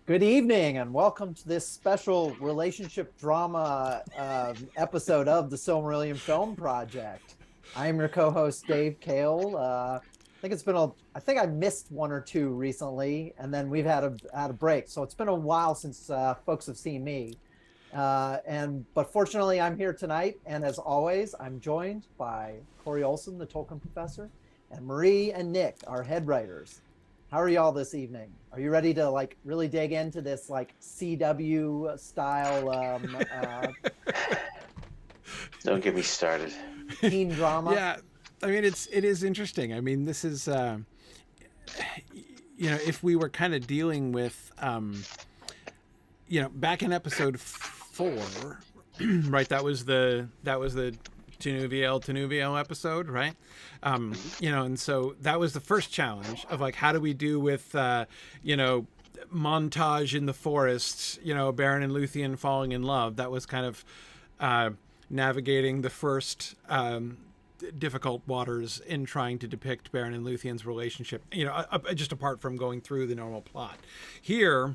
Good evening, and welcome to this special relationship drama episode of the Silmarillion Film Project. I am your co-host Dave Kale. I think I missed one or two recently, and then we've had a break, so it's been a while since folks have seen me. But fortunately, I'm here tonight, and as always, I'm joined by Corey Olson, the Tolkien professor, and Marie and Nick, our head writers. How are y'all this evening? Are you ready to really dig into this CW style Don't get me started. teen drama? Yeah, I mean it is interesting. I mean, this is if we were kind of dealing with back in episode 4, right? That was the Tenuviel episode, right? And so that was the first challenge of how do we do with montage in the forests, Beren and Luthien falling in love. That was kind of navigating the first difficult waters in trying to depict Beren and Luthien's relationship, just apart from going through the normal plot. Here,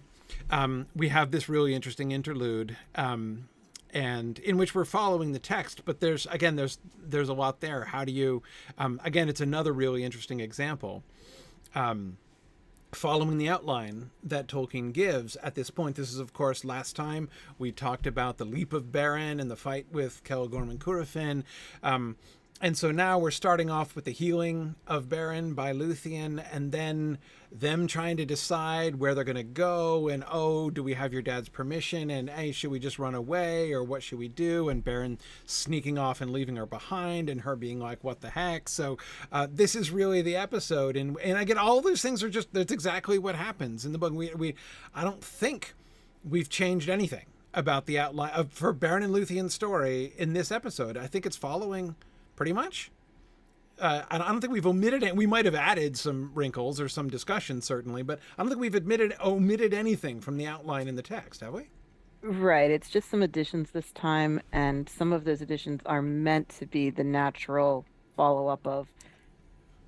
we have this really interesting interlude, and in which we're following the text, but there's a lot there. How do you, again, it's another really interesting example. Following the outline that Tolkien gives at this point. This is, of course, last time we talked about the leap of Beren and the fight with Celegorm and Curufin. And so now we're starting off with the healing of Beren by Luthien, and then them trying to decide where they're going to go, and do we have your dad's permission, and hey, should we just run away, or what should we do, and Beren sneaking off and leaving her behind, and her being like, what the heck. So this is really the episode, and again, all those things are that's exactly what happens in the book. I don't think we've changed anything about the outline for Beren and Luthien's story in this episode. I think it's following pretty much. I don't think we've omitted it. We might have added some wrinkles or some discussion, certainly, but I don't think we've omitted anything from the outline in the text, have we? Right. It's just some additions this time, and some of those additions are meant to be the natural follow-up of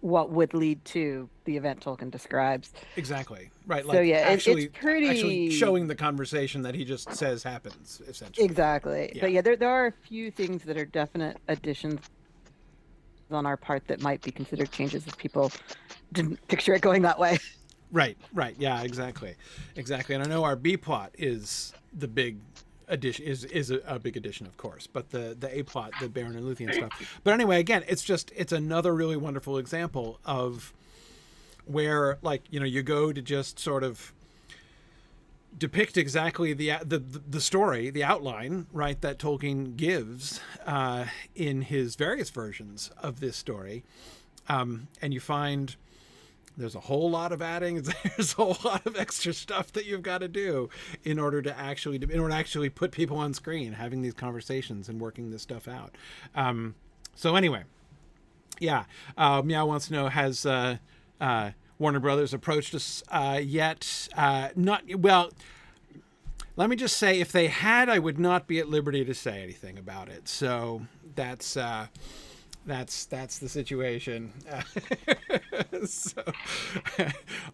what would lead to the event Tolkien describes. Exactly. Right. So yeah, actually, it's pretty actually showing the conversation that he just says happens, essentially. Exactly. Yeah. But yeah, there are a few things that are definite additions on our part that might be considered changes if people didn't picture it going that way. Right. Yeah, exactly. And I know our B plot is the big addition, is a big addition, of course, but the A plot, the Beren and Luthien stuff. But anyway, again, it's another really wonderful example of where you go to just sort of depict exactly the story, the outline, right, that Tolkien gives in his various versions of this story, and you find there's a whole lot of adding. There's a whole lot of extra stuff that you've got to do in order to actually put people on screen, having these conversations and working this stuff out. So anyway, yeah, Meow wants to know, has Warner Brothers approached us yet? Not well. Let me just say, if they had, I would not be at liberty to say anything about it. So that's the situation. So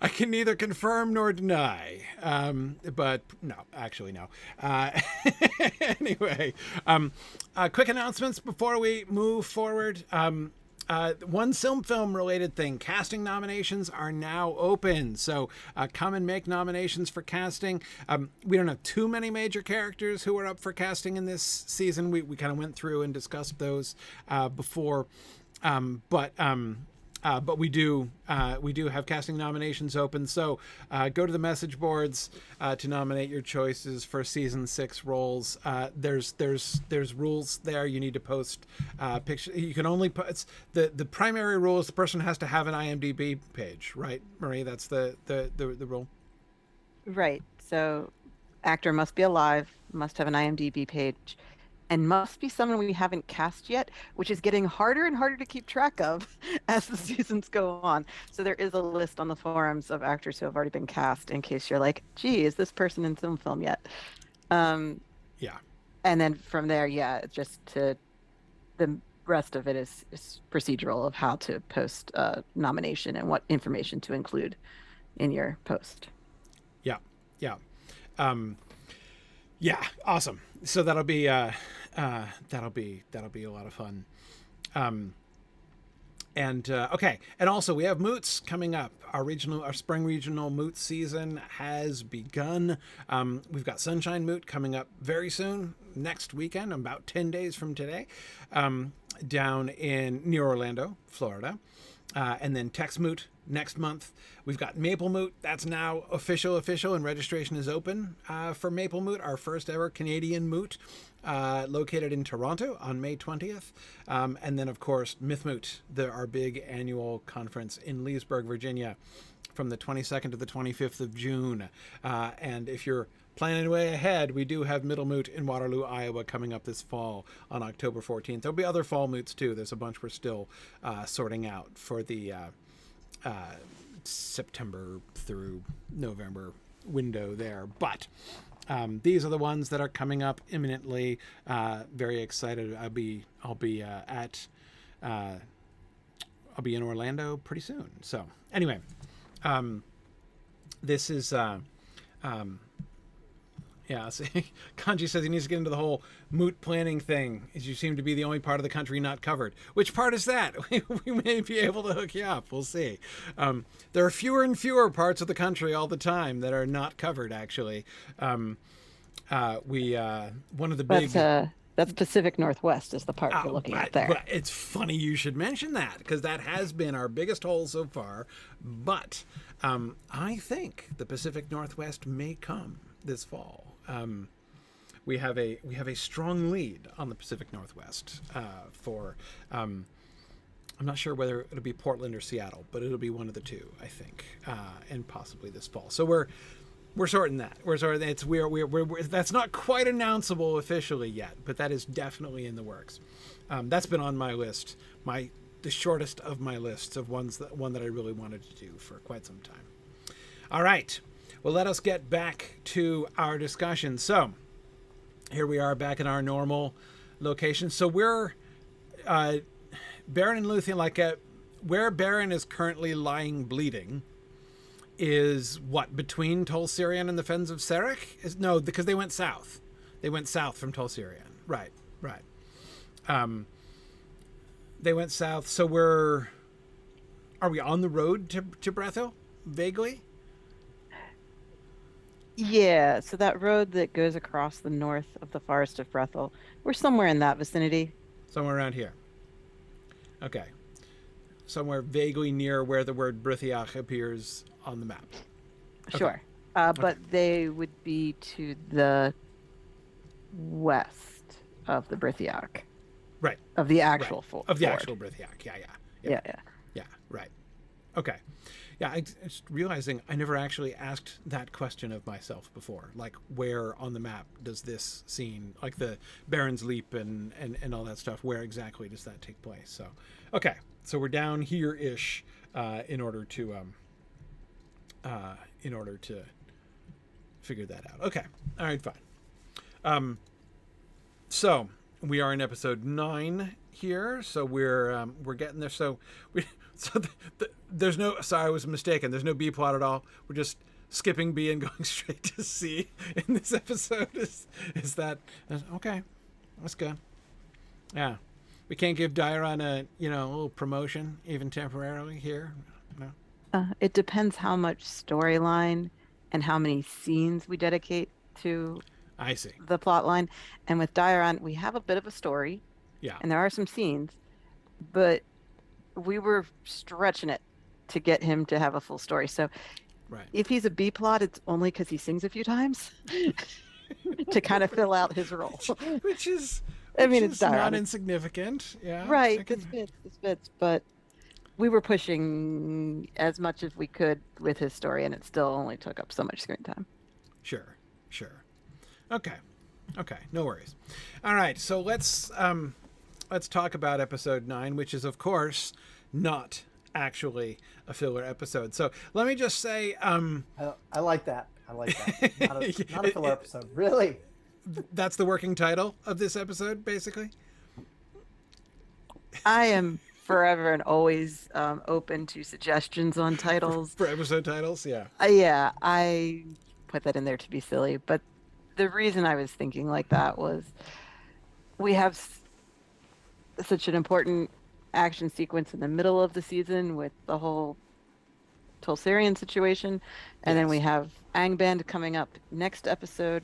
I can neither confirm nor deny. But no, actually no. Anyway, quick announcements before we move forward. One film related thing: casting nominations are now open, so come and make nominations for casting. We don't have too many major characters who are up for casting in this season. We kind of went through and discussed those before, but we do have casting nominations open. So go to the message boards to nominate your choices for season 6 roles. There's rules there. You need to post pictures. You can only put the primary rule is the person has to have an IMDb page, right, Marie? That's the rule. Right. So actor must be alive, must have an IMDb page, and must be someone we haven't cast yet, which is getting harder and harder to keep track of as the seasons go on. So there is a list on the forums of actors who have already been cast, in case you're like, gee, is this person in some film yet? Yeah. And then from there, yeah, just to the rest of it is procedural of how to post a nomination and what information to include in your post. Yeah. Yeah, awesome. So that'll be a lot of fun. Okay, and also we have moots coming up. Our spring regional moot season has begun. We've got Sunshine Moot coming up very soon, next weekend, about 10 days from today, down near Orlando, Florida. And then Tex Moot next month. We've got Maple Moot. That's now official, and registration is open for Maple Moot, our first ever Canadian moot, located in Toronto on May 20th. And then, of course, Myth Moot, our big annual conference in Leesburg, Virginia, from the 22nd to the 25th of June. And if you're planning way ahead, we do have Middle Moot in Waterloo, Iowa coming up this fall on October 14th. There'll be other fall moots too. There's a bunch we're still sorting out for the September through November window there. But these are the ones that are coming up imminently. Very excited. I'll be in Orlando pretty soon. So anyway, this is yeah, see, Kanji says he needs to get into the whole moot planning thing, as you seem to be the only part of the country not covered. Which part is that? We may be able to hook you up. We'll see. There are fewer and fewer parts of the country all the time that are not covered, actually. One of the big... That's Pacific Northwest is the part we're looking at there. But it's funny you should mention that, because that has been our biggest hole so far. But I think the Pacific Northwest may come this fall. We have a strong lead on the Pacific Northwest for I'm not sure whether it'll be Portland or Seattle, but it'll be one of the two, I think, and possibly this fall. So we're sorting that. That's not quite announceable officially yet, but that is definitely in the works. That's been on my list, the shortest of my lists of one that I really wanted to do for quite some time. All right. Well, let us get back to our discussion. So here we are back in our normal location. So we're Beren and Luthien, where Beren is currently lying bleeding is what, between Tol Sirion and the Fens of Serech? No, because they went south. They went south from Tol Sirion. Right. They went south. So are we on the road to Brethil? Vaguely? Yeah, so that road that goes across the north of the Forest of Brethil, we're somewhere in that vicinity. Somewhere around here. Okay. Somewhere vaguely near where the word Brithiach appears on the map. Okay. Sure. But they would be to the west of the Brithiach. Right. Of the actual ford. Of the actual Brithiach. Yeah. Yeah. Right. Okay. Yeah, I just realizing I never actually asked that question of myself before. Like, where on the map does this scene, like the Baron's Leap and all that stuff, where exactly does that take place? So, okay, so we're down here-ish in order to figure that out. Okay, all right, fine. So we are in episode 9 here, so we're getting there. So there's no, sorry, I was mistaken. There's no B plot at all. We're just skipping B and going straight to C in this episode. Is that okay? That's good. Yeah, we can't give Daeron a little promotion even temporarily here. No. It depends how much storyline and how many scenes we dedicate to. I see. The plot line. And with Daeron, we have a bit of a story. Yeah. And there are some scenes, but we were stretching it to get him to have a full story. So if he's a B plot, it's only because he sings a few times to kind of fill out his role. Which is it's not insignificant. Yeah. Right. This fits. But we were pushing as much as we could with his story, and it still only took up so much screen time. Sure. Okay. No worries. All right. So let's talk about episode 9, which is, of course, not actually a filler episode. So let me just say, I like that. Not a filler episode, really. That's the working title of this episode, basically. I am forever and always open to suggestions on titles for episode titles. Yeah. Yeah, I put that in there to be silly, but the reason I was thinking like that was we have such an important action sequence in the middle of the season with the whole Tulsarian situation, and then we Yes. have Angband coming up next episode.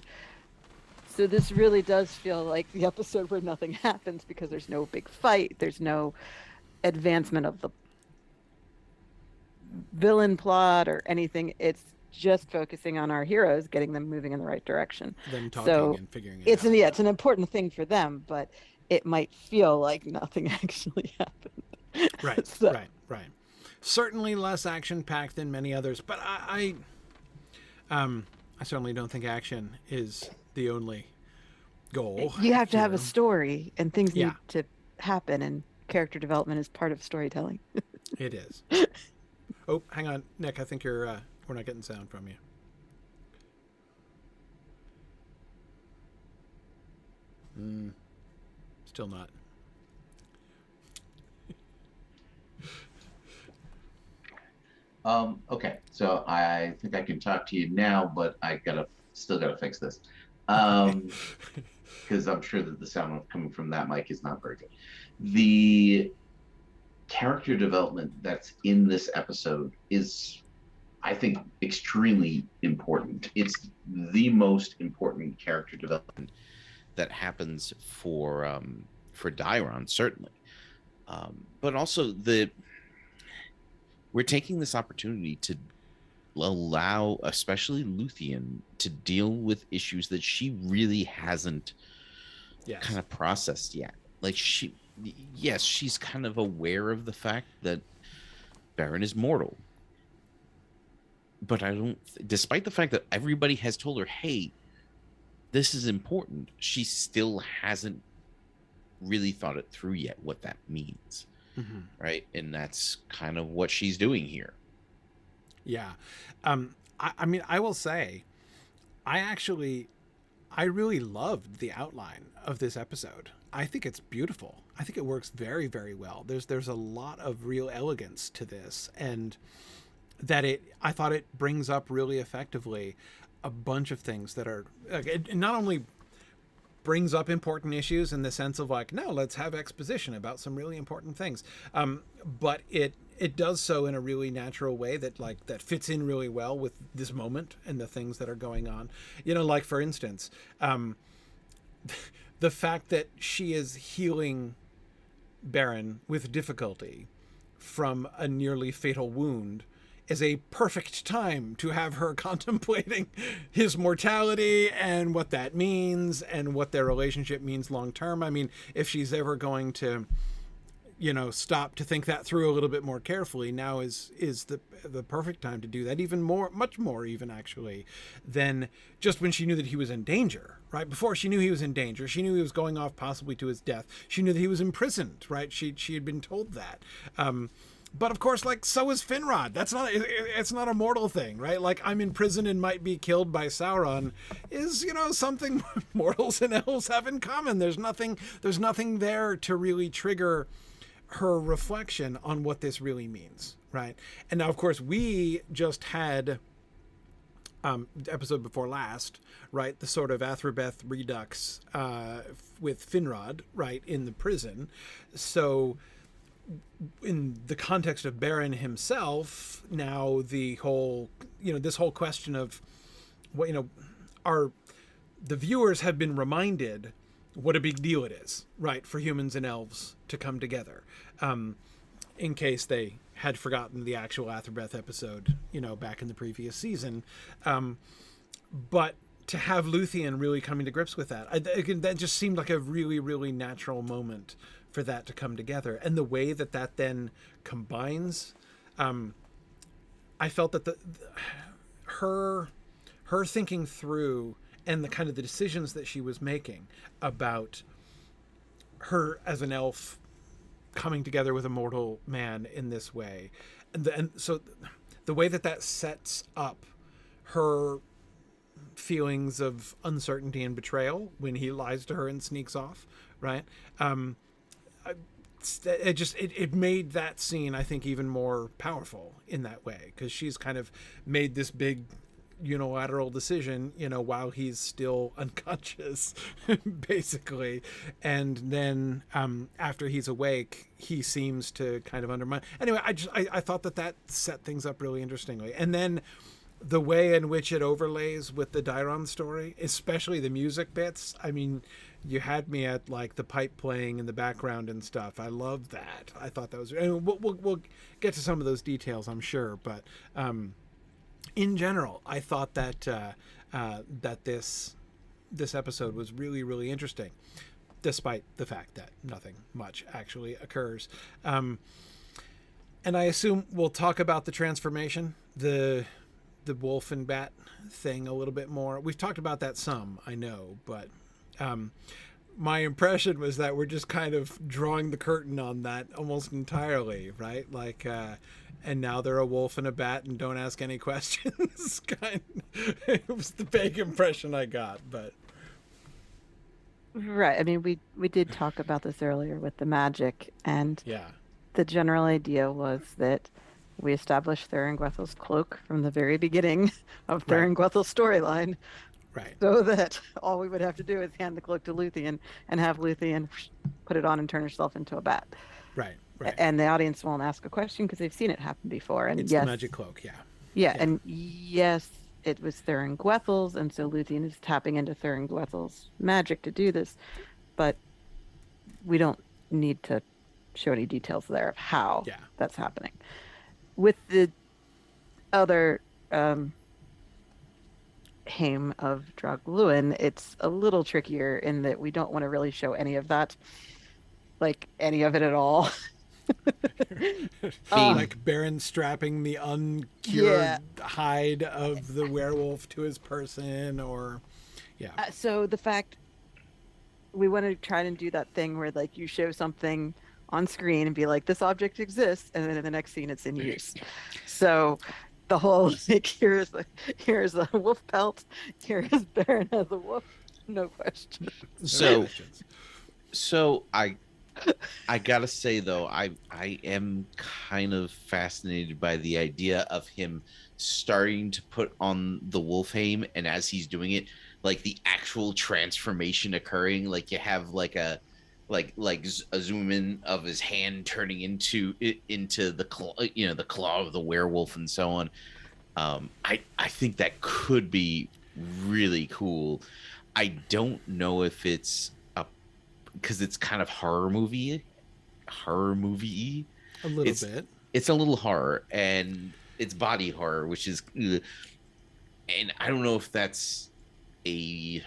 So this really does feel like the episode where nothing happens because there's no big fight, there's no advancement of the villain plot or anything. It's just focusing on our heroes, getting them moving in the right direction. Them talking So and figuring it it's out. it's an important thing for them, but it might feel like nothing actually happened. Right, So- right. Certainly less action packed than many others, but I certainly don't think action is the only goal. You have to have a here. story, and things Yeah. need to happen, and character development is part of storytelling. It is. Oh, hang on, Nick. I think we're not getting sound from you. Still not. Okay, so I think I can talk to you now, but I still gotta fix this. Because I'm sure that the sound coming from that mic is not very good. The character development that's in this episode is, I think, extremely important. It's the most important character development that happens for Daeron, certainly. But also we're taking this opportunity to allow, especially Luthien, to deal with issues that she really hasn't kind of processed yet. Like she's kind of aware of the fact that Beren is mortal. But despite the fact that everybody has told her, hey, this is important, she still hasn't really thought it through yet, what that means. Mm-hmm. Right. And that's kind of what she's doing here. Yeah. I mean, I will say, I really loved the outline of this episode. I think it's beautiful. I think it works very, very well. There's a lot of real elegance to this, and that I thought it brings up really effectively a bunch of things that are, it not only brings up important issues in the sense of like, no, let's have exposition about some really important things. But it does so in a really natural way that fits in really well with this moment and the things that are going on. Like for instance, the fact that she is healing Beren with difficulty from a nearly fatal wound is a perfect time to have her contemplating his mortality and what that means and what their relationship means long term. I mean, if she's ever going to, stop to think that through a little bit more carefully, now is the perfect time to do that, much more even actually than just when she knew that he was in danger, right? Before she knew he was in danger, she knew he was going off possibly to his death. She knew that he was imprisoned, right? She had been told that. But of course, so is Finrod. It's not a mortal thing, right? Like, I'm in prison and might be killed by Sauron is, something mortals and elves have in common. There's nothing there to really trigger her reflection on what this really means, right? And now, of course, we just had episode before last, right? The sort of Athrobeth redux with Finrod, right, in the prison. So in the context of Beren himself, now the whole, this whole question of what, the viewers have been reminded what a big deal it is, right, for humans and elves to come together, in case they had forgotten the actual Athrobeth episode, back in the previous season. But to have Luthien really coming to grips with that, that just seemed like a really, really natural moment for that to come together. And the way that then combines, I felt that her thinking through and the kind of the decisions that she was making about her as an elf coming together with a mortal man in this way, and so the way that sets up her feelings of uncertainty and betrayal when he lies to her and sneaks off, right? It made that scene, I think, even more powerful in that way, because she's kind of made this big, unilateral decision, while he's still unconscious, basically. And then after he's awake, he seems to kind of undermine. Anyway, I thought that set things up really interestingly. And then the way in which it overlays with the Daeron story, especially the music bits. I mean, you had me at like the pipe playing in the background and stuff. I love that. I thought that was. And we'll get to some of those details, I'm sure. But in general, I thought that that this episode was really, really interesting, despite the fact that nothing much actually occurs. And I assume we'll talk about the transformation, the wolf and bat thing a little bit more. We've talked about that some, I know, but my impression was that we're just kind of drawing the curtain on that almost entirely, right? Like, and now they're a wolf and a bat and don't ask any questions. It was the vague impression I got, but. Right. I mean, we did talk about this earlier with the magic, and Yeah. the general idea was that we established Thuringwethel's cloak from the very beginning of Right. Thuringwethel's storyline, Right. so that all we would have to do is hand the cloak to Luthien and have Luthien put it on and turn herself into a bat. Right. Right. And the audience won't ask a question because they've seen it happen before. And It's yes, the magic cloak. Yeah. yeah, and yes, it was Thuringwethel's, and so Luthien is tapping into Thuringwethel's magic to do this, but we don't need to show any details there of how Yeah. that's happening. With the other Haim of Dragluen, it's a little trickier in that we don't want to really show any of that, like any of it at all. Like Beren strapping the uncured hide of the werewolf to his person, or So the fact we want to try and do that thing where like you show something on screen and be like, this object exists, and then in the next scene it's in use. So the whole like here's a wolf pelt, here's Beren as a wolf, no question. So I gotta say though, I am kind of fascinated by the idea of him starting to put on the Wolfheim, and as he's doing it, like the actual transformation occurring, like you have like a zoom in of his hand turning into the claw, the claw of the werewolf and so on. I think that could be really cool. I don't know if it's because it's kind of horror movie a little bit. It's a little horror, and it's body horror, which is, and I don't know if that's a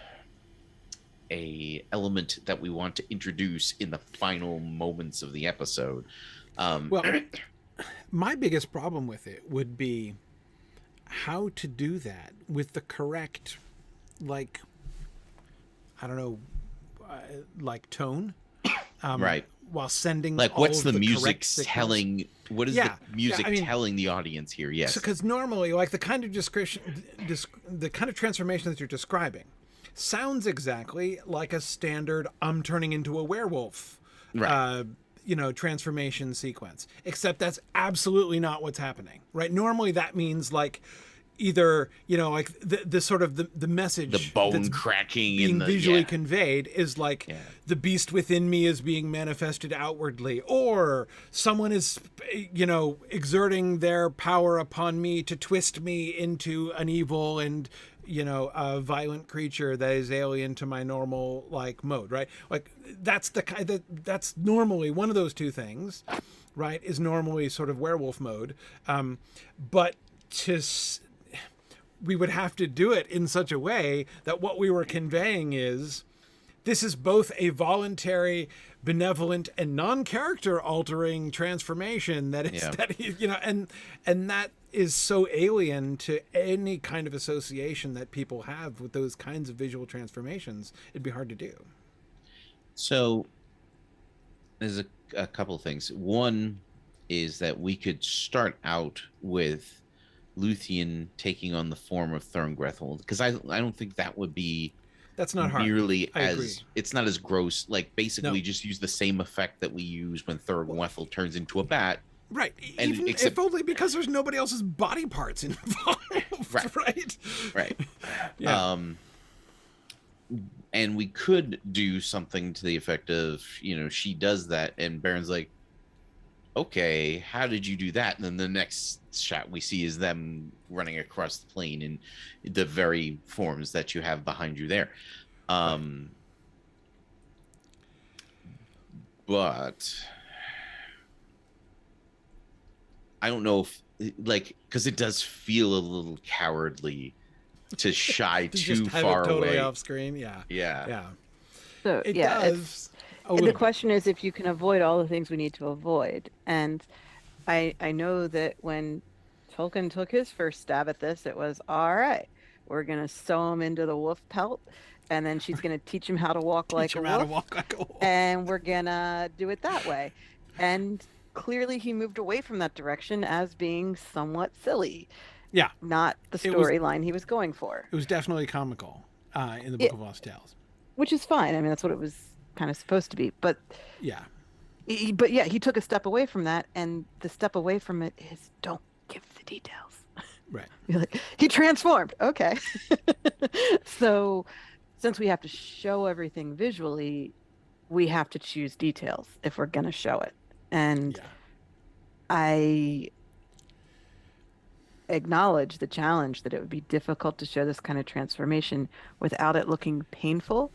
element that we want to introduce in the final moments of the episode. Well, my biggest problem with it would be how to do that with the correct, like, I don't know, like tone, right? While sending like, all what's of the the music correct signals. telling? What is the music telling the audience here? Yes, because normally, like the kind of the kind of transformation that you're describing sounds exactly like a standard "I'm turning into a werewolf," right? Transformation sequence. Except that's absolutely not what's happening, right? Normally, that means like either like the sort of the message, the bone cracking being in the, visually conveyed is like, yeah, the beast within me is being manifested outwardly, or someone is exerting their power upon me to twist me into an evil and a violent creature that is alien to my normal like mode, right? Like that's the kind that's normally one of those two things, right? Is normally sort of werewolf mode, but we would have to do it in such a way that what we were conveying is this is both a voluntary, benevolent, and non-character altering transformation that is and that is so alien to any kind of association that people have with those kinds of visual transformations. It'd be hard to do. So there's a couple of things. One is that we could start out with Luthien taking on the form of Thuringwethel, because I don't think that would be that's not hard. Nearly I as agree. It's not as gross. Like basically just use the same effect that we use when Thuringwethel turns into a bat Right. And Even if only because there's nobody else's body parts involved. Right. Right. Yeah. And we could do something to the effect of, she does that, and Baron's like, okay, how did you do that? And then the next shot we see is them running across the plane in the very forms that you have behind you there. But I don't know if, because it does feel a little cowardly to shy To too just have far it totally away. off screen. Yeah. Yeah. So It yeah, does. the question is if you can avoid all the things we need to avoid. And I know that when Tolkien took his first stab at this, it was all right. We're gonna sew him into the wolf pelt, and then she's gonna teach him how to walk like a wolf, wolf. and we're gonna do it that way. And clearly, he moved away from that direction as being somewhat silly. Yeah. Not the It was- storyline he was going for. It was definitely comical in the Book of Lost Tales. Which is fine. I mean, that's what it was kind of supposed to be. But Yeah. he took a step away from that, and the step away from it is don't give the details. Right. You're like, he transformed. Okay. So since we have to show everything visually, we have to choose details if we're going to show it. And I acknowledge the challenge that it would be difficult to show this kind of transformation without it looking painful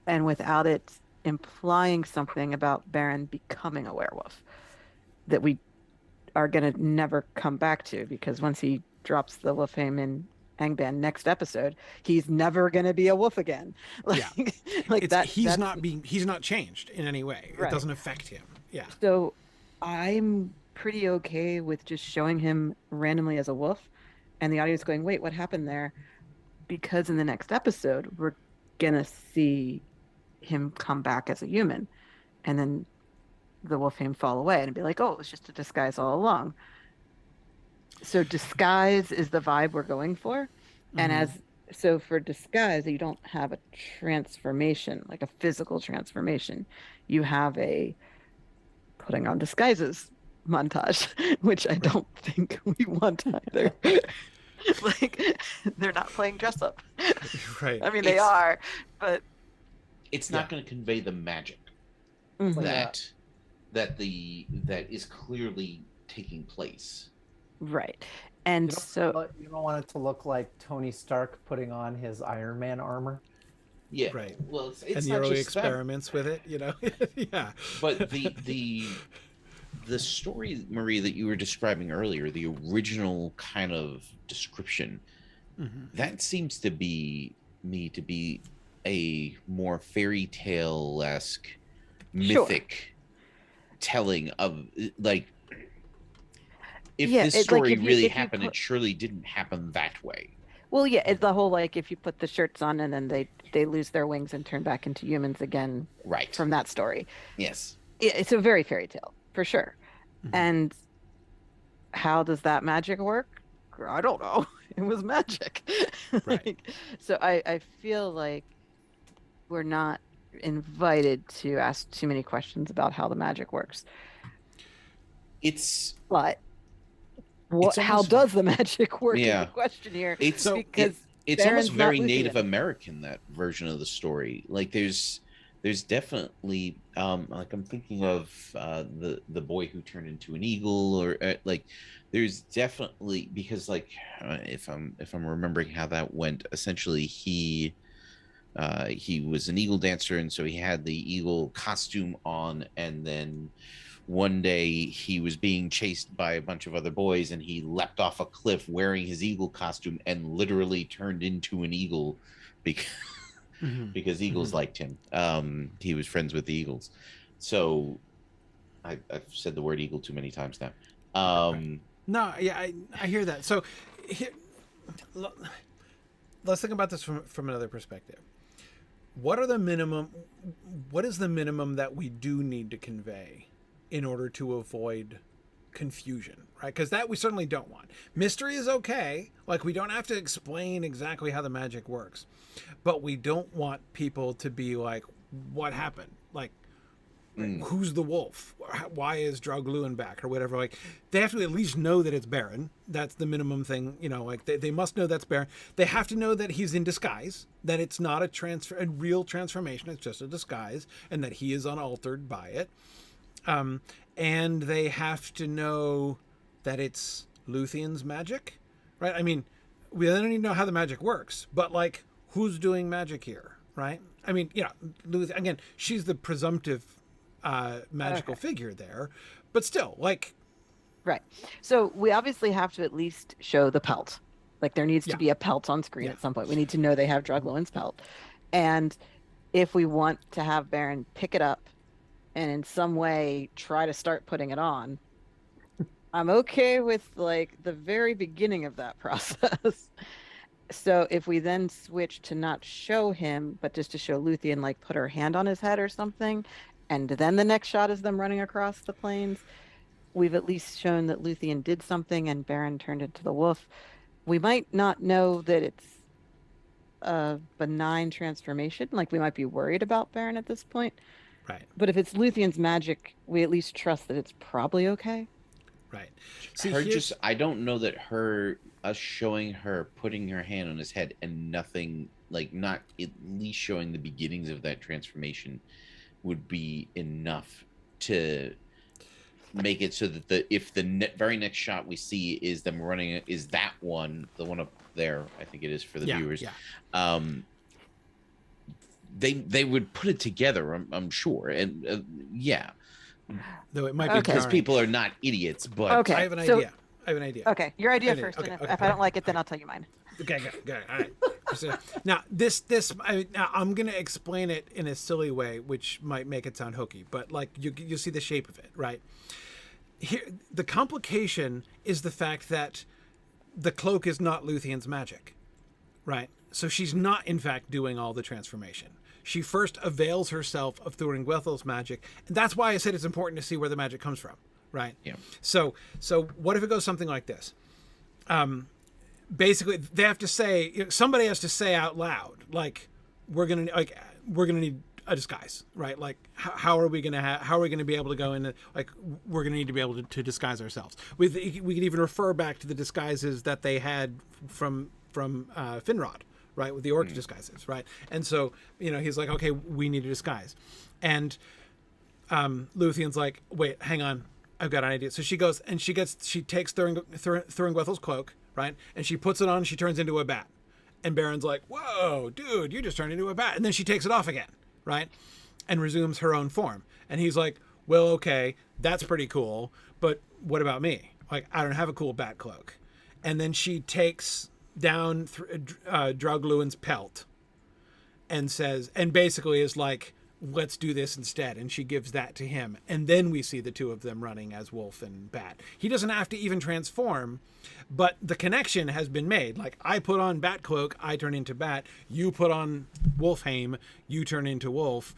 and without it implying something about Beren becoming a werewolf that we are going to never come back to, because once he drops the Wolfheim in Angband next episode, he's never going to be a wolf again. He's not changed in any way. Right. It doesn't affect him. Yeah. So I'm pretty okay with just showing him randomly as a wolf and the audience going, wait, what happened there? Because in the next episode, we're going to see him come back as a human, and then the Wolfheim fall away and be like, oh, it was just a disguise all along. So disguise is the vibe we're going for. And so for disguise, you don't have a transformation, like a physical transformation. You have a putting on disguises montage, which I don't think we want either. They're not playing dress up. Right. I mean, they are, but it's not going to convey the magic that is clearly taking place. Right. And you don't want it to look like Tony Stark putting on his Iron Man armor. Yeah. Right. Well, it's and the not early just experiments with it, yeah. But the story, Marie, that you were describing earlier, the original kind of description, that seems to be a more fairy tale-esque, mythic telling of, like, if this story really happened, it surely didn't happen that way. Well, yeah, it's the whole, like, if you put the shirts on and then they lose their wings and turn back into humans again, right? From that story. Yes. It's a very fairy tale, for sure. And how does that magic work? I don't know. It was magic. Right. So I feel like we're not invited to ask too many questions about how the magic works. But how does the magic work is the question here. It's almost very Native American, that version of the story. Like there's definitely like I'm thinking of the boy who turned into an eagle, or like there's definitely, because like if I'm remembering how that went, essentially he was an eagle dancer, and so he had the eagle costume on, and then one day he was being chased by a bunch of other boys, and he leapt off a cliff wearing his eagle costume and literally turned into an eagle because eagles liked him. He was friends with the eagles. So I've said the word eagle too many times now. No, yeah, I hear that. So let's think about this from another perspective. What is the minimum that we do need to convey in order to avoid confusion, right? Because that we certainly don't want. Mystery is okay. Like, we don't have to explain exactly how the magic works, but we don't want people to be like, what happened? Like, Who's the wolf? Why is Draugluin back or whatever? Like, they have to at least know that it's Beren. That's the minimum thing, you know. Like, they must know that's Beren. They have to know that he's in disguise, that it's not a real transformation. It's just a disguise, and that he is unaltered by it. And they have to know that it's Luthien's magic, right? I mean, we don't even know how the magic works, but like, who's doing magic here, right? I mean, you know, Luthien, again, she's the presumptive magical figure there, but still, like, Right. So we obviously have to at least show the pelt. Like, there needs to be a pelt on screen at some point. We need to know they have Draugluin's pelt. And if we want to have Beren pick it up and in some way try to start putting it on, I'm okay with like the very beginning of that process. So if we then switch to not show him, but just to show Luthien, like, put her hand on his head or something, and then the next shot is them running across the plains, we've at least shown that Luthien did something and Beren turned into the wolf. We might not know that it's a benign transformation. Like, we might be worried about Beren at this point. right, But if it's Luthien's magic, we at least trust that it's probably okay. right. See, I don't know that us showing her putting her hand on his head and nothing, like, not at least showing the beginnings of that transformation would be enough to make it so that if the very next shot we see is them running, is that one, the one up there, I think it is for the viewers. Yeah. They would put it together, I'm sure, and Though it might be because people are not idiots, but I have an idea. Okay, your idea first. Okay, And okay, if I don't like it, then I'll tell you mine. Okay, good. All right. So, now, I'm going to explain it in a silly way, which might make it sound hokey, but like you see the shape of it, right? Here, the complication is the fact that the cloak is not Luthien's magic, right? So she's not, in fact, doing all the transformation. She first avails herself of Thuringwethel's magic, and that's why I said it's important to see where the magic comes from, right? Yeah. So what if it goes something like this? Basically, they have to say, somebody has to say out loud, like, we're gonna need a disguise, right? Like, how are we gonna be able to go in? Like, we're gonna need to be able to disguise ourselves. We could even refer back to the disguises that they had from Finrod, right, with the orc disguises, right? And so, he's like, okay, we need a disguise, and Luthien's like, wait, hang on, I've got an idea. So she goes and she takes Thuringwethel's cloak, right, and she puts it on and she turns into a bat. And Beren's like, whoa, dude, you just turned into a bat. And then she takes it off again, right, and resumes her own form. And he's like, well, okay, that's pretty cool, but what about me? Like, I don't have a cool bat cloak. And then she takes down Draugluin's pelt and says, and basically is like, let's do this instead. And she gives that to him. And then we see the two of them running as wolf and bat. He doesn't have to even transform, but the connection has been made. Like, I put on bat cloak, I turn into bat. You put on Wolfheim, you turn into wolf.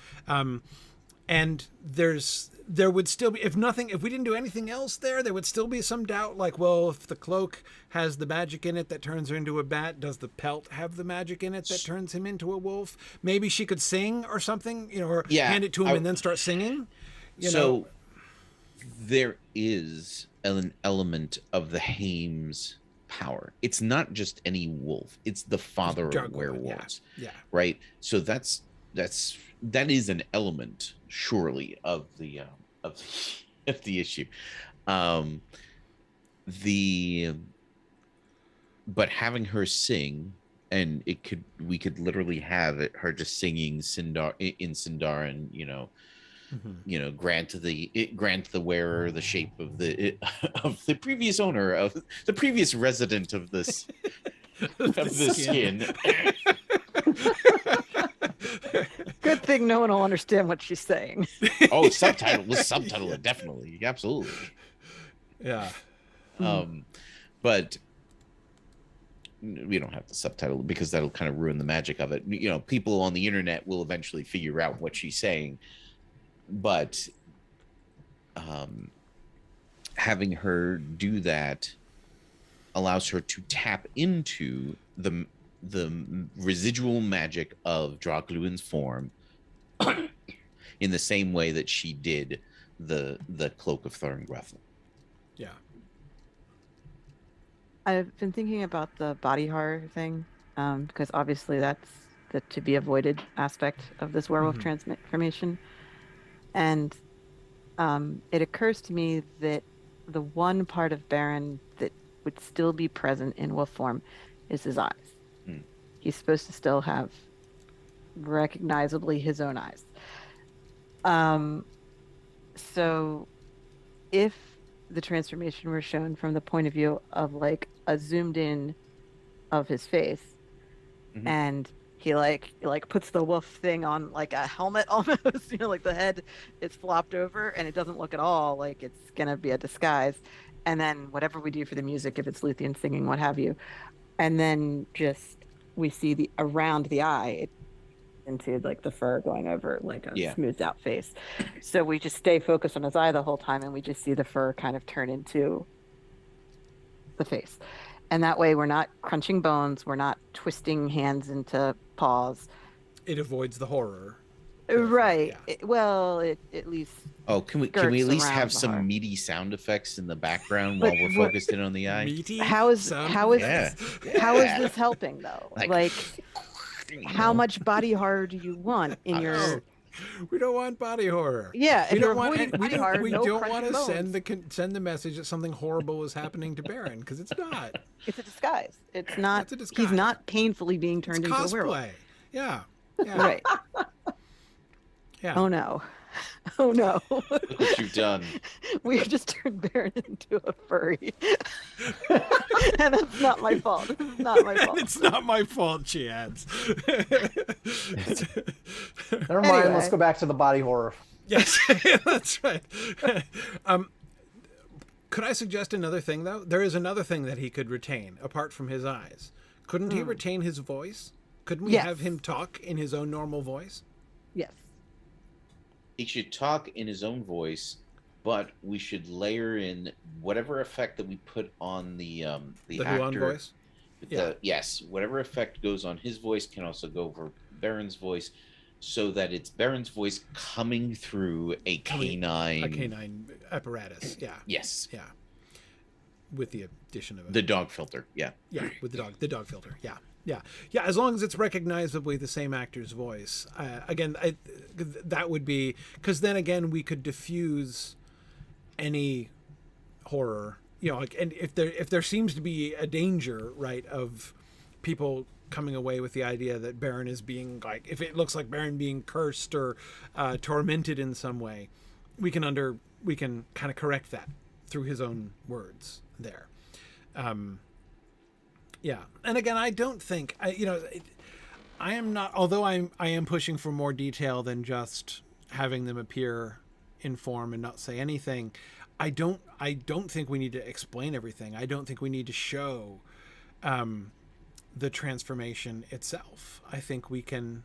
And there would still be, if we didn't do anything else there would still be some doubt, like, well, if the cloak has the magic in it that turns her into a bat, does the pelt have the magic in it that turns him into a wolf? Maybe she could sing or something, or hand it to him and then start singing. So there is an element of the Haim's power. It's not just any wolf, it's the father of werewolves. Yeah. Right. So that is an element, surely, of the issue. But having her sing, and we could literally have her just singing Sindarin, grant the wearer the shape of the previous owner, of the previous resident of this of the skin. Good thing no one will understand what she's saying. Oh, subtitle it, definitely, absolutely. Yeah. But we don't have the subtitle because that'll kind of ruin the magic of it. People on the internet will eventually figure out what she's saying, but having her do that allows her to tap into the residual magic of Draugluin's form in the same way that she did the cloak of Thorngruffle. Yeah. I've been thinking about the body horror thing, because obviously that's the to be avoided aspect of this werewolf transformation. And it occurs to me that the one part of Beren that would still be present in wolf form is his eyes. Hmm. He's supposed to still have recognizably his own eyes. So if the transformation were shown from the point of view of like a zoomed in of his face, and he like puts the wolf thing on like a helmet almost, like the head is flopped over and it doesn't look at all like it's gonna be a disguise, and then whatever we do for the music, if it's Luthien singing, what have you, and then just we see the around the eye into like the fur going over like a smoothed out face. So we just stay focused on his eye the whole time and we just see the fur kind of turn into the face. And that way we're not crunching bones, we're not twisting hands into paws. It avoids the horror. Right. Yeah. It at least can we at least have some meaty sound effects in the background while we're focused in on the eye? Meaty how is Yeah. this helping though? Like how much body horror do you want in your? We don't want body horror. Yeah, we if don't you're avoiding want. body horror, We no don't crunching want to bones. send the message that something horrible is happening to Beren, because it's not. It's a disguise. It's not. It's a disguise. He's not painfully being turned It's into a werewolf. cosplay. Yeah. Right. Yeah. Oh no. Oh no. Look what you've done. We just turned Beren into a furry. And that's not my fault. This is not my fault. It's not my fault, she adds. Never mind. Let's go back to the body horror. Yes, that's right. Could I suggest another thing, though? There is another thing that he could retain, apart from his eyes. Couldn't he retain his voice? Couldn't we have him talk in his own normal voice? Yes. He should talk in his own voice, but we should layer in whatever effect that we put on the actor. Huon voice? Yes, whatever effect goes on his voice can also go over Beren's voice, so that it's Beren's voice coming through a canine apparatus. Yeah. Yes. Yeah. With the addition of the dog filter. Yeah. Yeah, with the dog filter. Yeah. Yeah, yeah. As long as it's recognizably the same actor's voice. Again, that would be, because then again we could diffuse any horror. And if there seems to be a danger, right, of people coming away with the idea that Beren is being if it looks like Beren being cursed or tormented in some way, we can kind of correct that through his own words there. Yeah, and again, I don't think I am not. Although I am pushing for more detail than just having them appear in form and not say anything. I don't think we need to explain everything. I don't think we need to show the transformation itself. I think we can,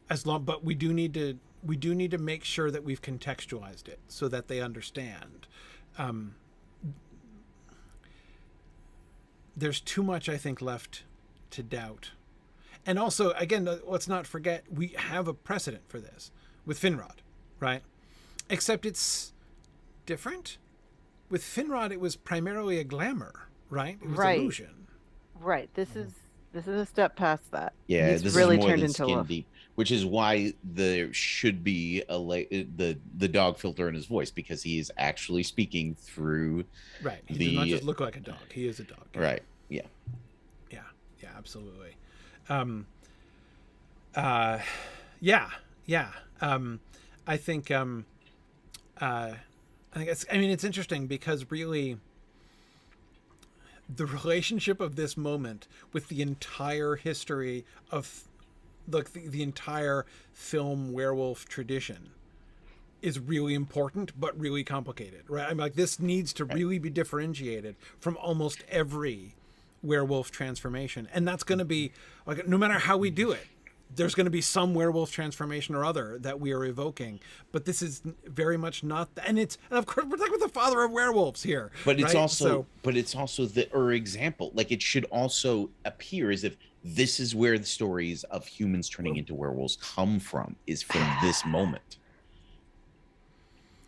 but we do need to make sure that we've contextualized it so that they understand. There's too much, I think, left to doubt. And also, again, let's not forget, we have a precedent for this with Finrod, right? Except it's different. With Finrod, it was primarily a glamour, right? It was illusion. Right. This is a step past that. Yeah, He's this really is more turned than into skin wolf. deep, which is why there should be the dog filter in his voice, because he is actually speaking through. Right. He does not just look like a dog. He is a dog. Right. Yeah. Yeah. Yeah. Absolutely. Yeah. I think. It's interesting because really, the relationship of this moment with the entire history of the entire film werewolf tradition is really important, but really complicated, right? This needs to really be differentiated from almost every werewolf transformation. And that's going to be no matter how we do it, there's going to be some werewolf transformation or other that we are evoking, but this is very much not. And of course we're talking about the father of werewolves here. But it's right? also, the example. Like, it should also appear as if this is where the stories of humans turning into werewolves come from, is from this moment.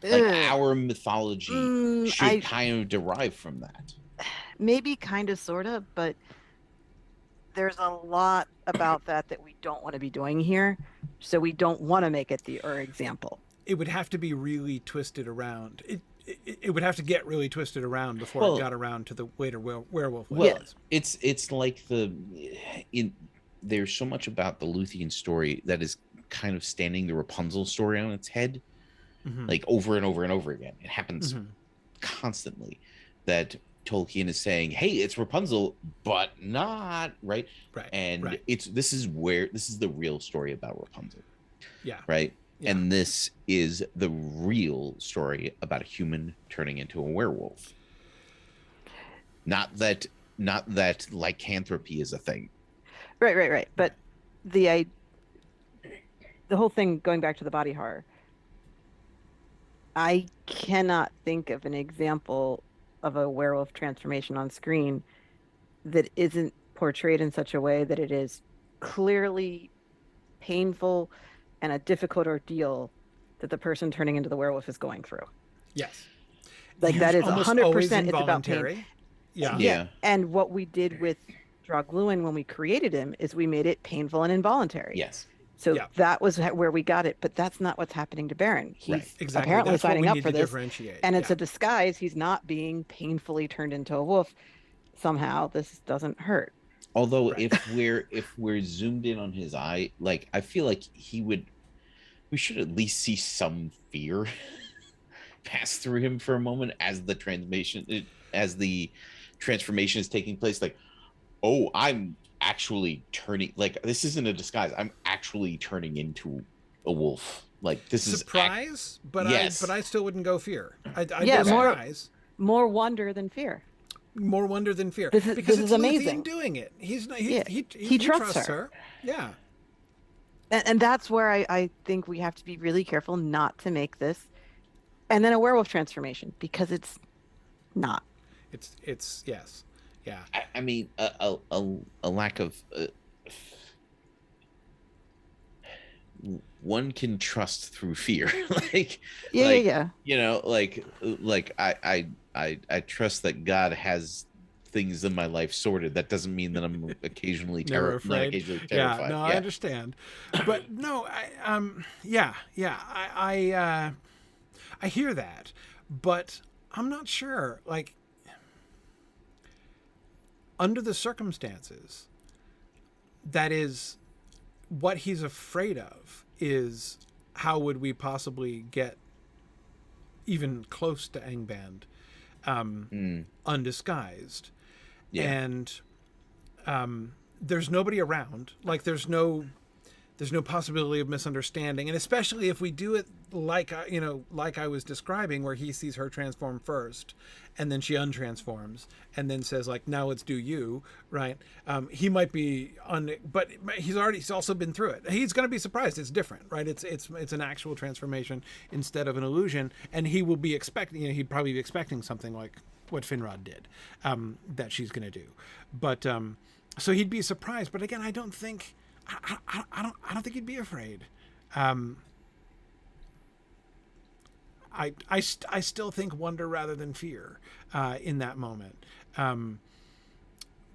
Like, our mythology should kind of derive from that. Maybe kind of, sort of, but there's a lot about that we don't want to be doing here. So we don't want to make it the example. It would have to be really twisted around. It would have to get really twisted around before it got around to the way to werewolf was. It's like there's so much about the Luthien story that is kind of standing the Rapunzel story on its head, like over and over and over again. It happens constantly that Tolkien is saying, hey, it's Rapunzel, but not right. And this is the real story about Rapunzel. Yeah. Right. Yeah. And this is the real story about a human turning into a werewolf. Not that lycanthropy is a thing. Right. But the whole thing, going back to the body horror, I cannot think of an example of a werewolf transformation on screen that isn't portrayed in such a way that it is clearly painful and a difficult ordeal that the person turning into the werewolf is going through. Yes. Like, that is 100%. It's about pain. Yeah. And what we did with Draugluin when we created him is we made it painful and involuntary. Yes. So that was where we got it, but that's not what's happening to Beren. He's apparently that's signing up for this, and it's a a disguise. He's not being painfully turned into a wolf. Somehow, this doesn't hurt. Although, if we're zoomed in on his eye, like, I feel like we should at least see some fear pass through him for a moment as the transformation is taking place. Like, oh, I'm actually turning, like, this isn't a disguise, I'm actually turning into a wolf. Like, this surprise, but I still wouldn't go fear. I more wonder than fear. More wonder than fear. This is amazing. Doing it. He trusts her. Yeah. And that's where I think we have to be really careful not to make this and then a werewolf transformation, because it's not. It's yes. Yeah. I mean, a lack of one can trust through fear. You know, like I trust that God has things in my life sorted. That doesn't mean that I'm occasionally terrified. Yeah, no, I understand. But no, I hear that, but I'm not sure. Like, under the circumstances, that is what he's afraid of, is how would we possibly get even close to Angband undisguised. And there's nobody around. Like, there's no possibility of misunderstanding, and especially if we do it like I was describing, where he sees her transform first and then she untransforms and then says, like, now let's do you, right? He might be but he's also been through it. He's going to be surprised. It's different, right? It's an actual transformation instead of an illusion, and he will be expecting, he'd probably be expecting something like what Finrod did, that she's going to do. But so he'd be surprised, but again, I don't think he'd be afraid. I still think wonder rather than fear in that moment,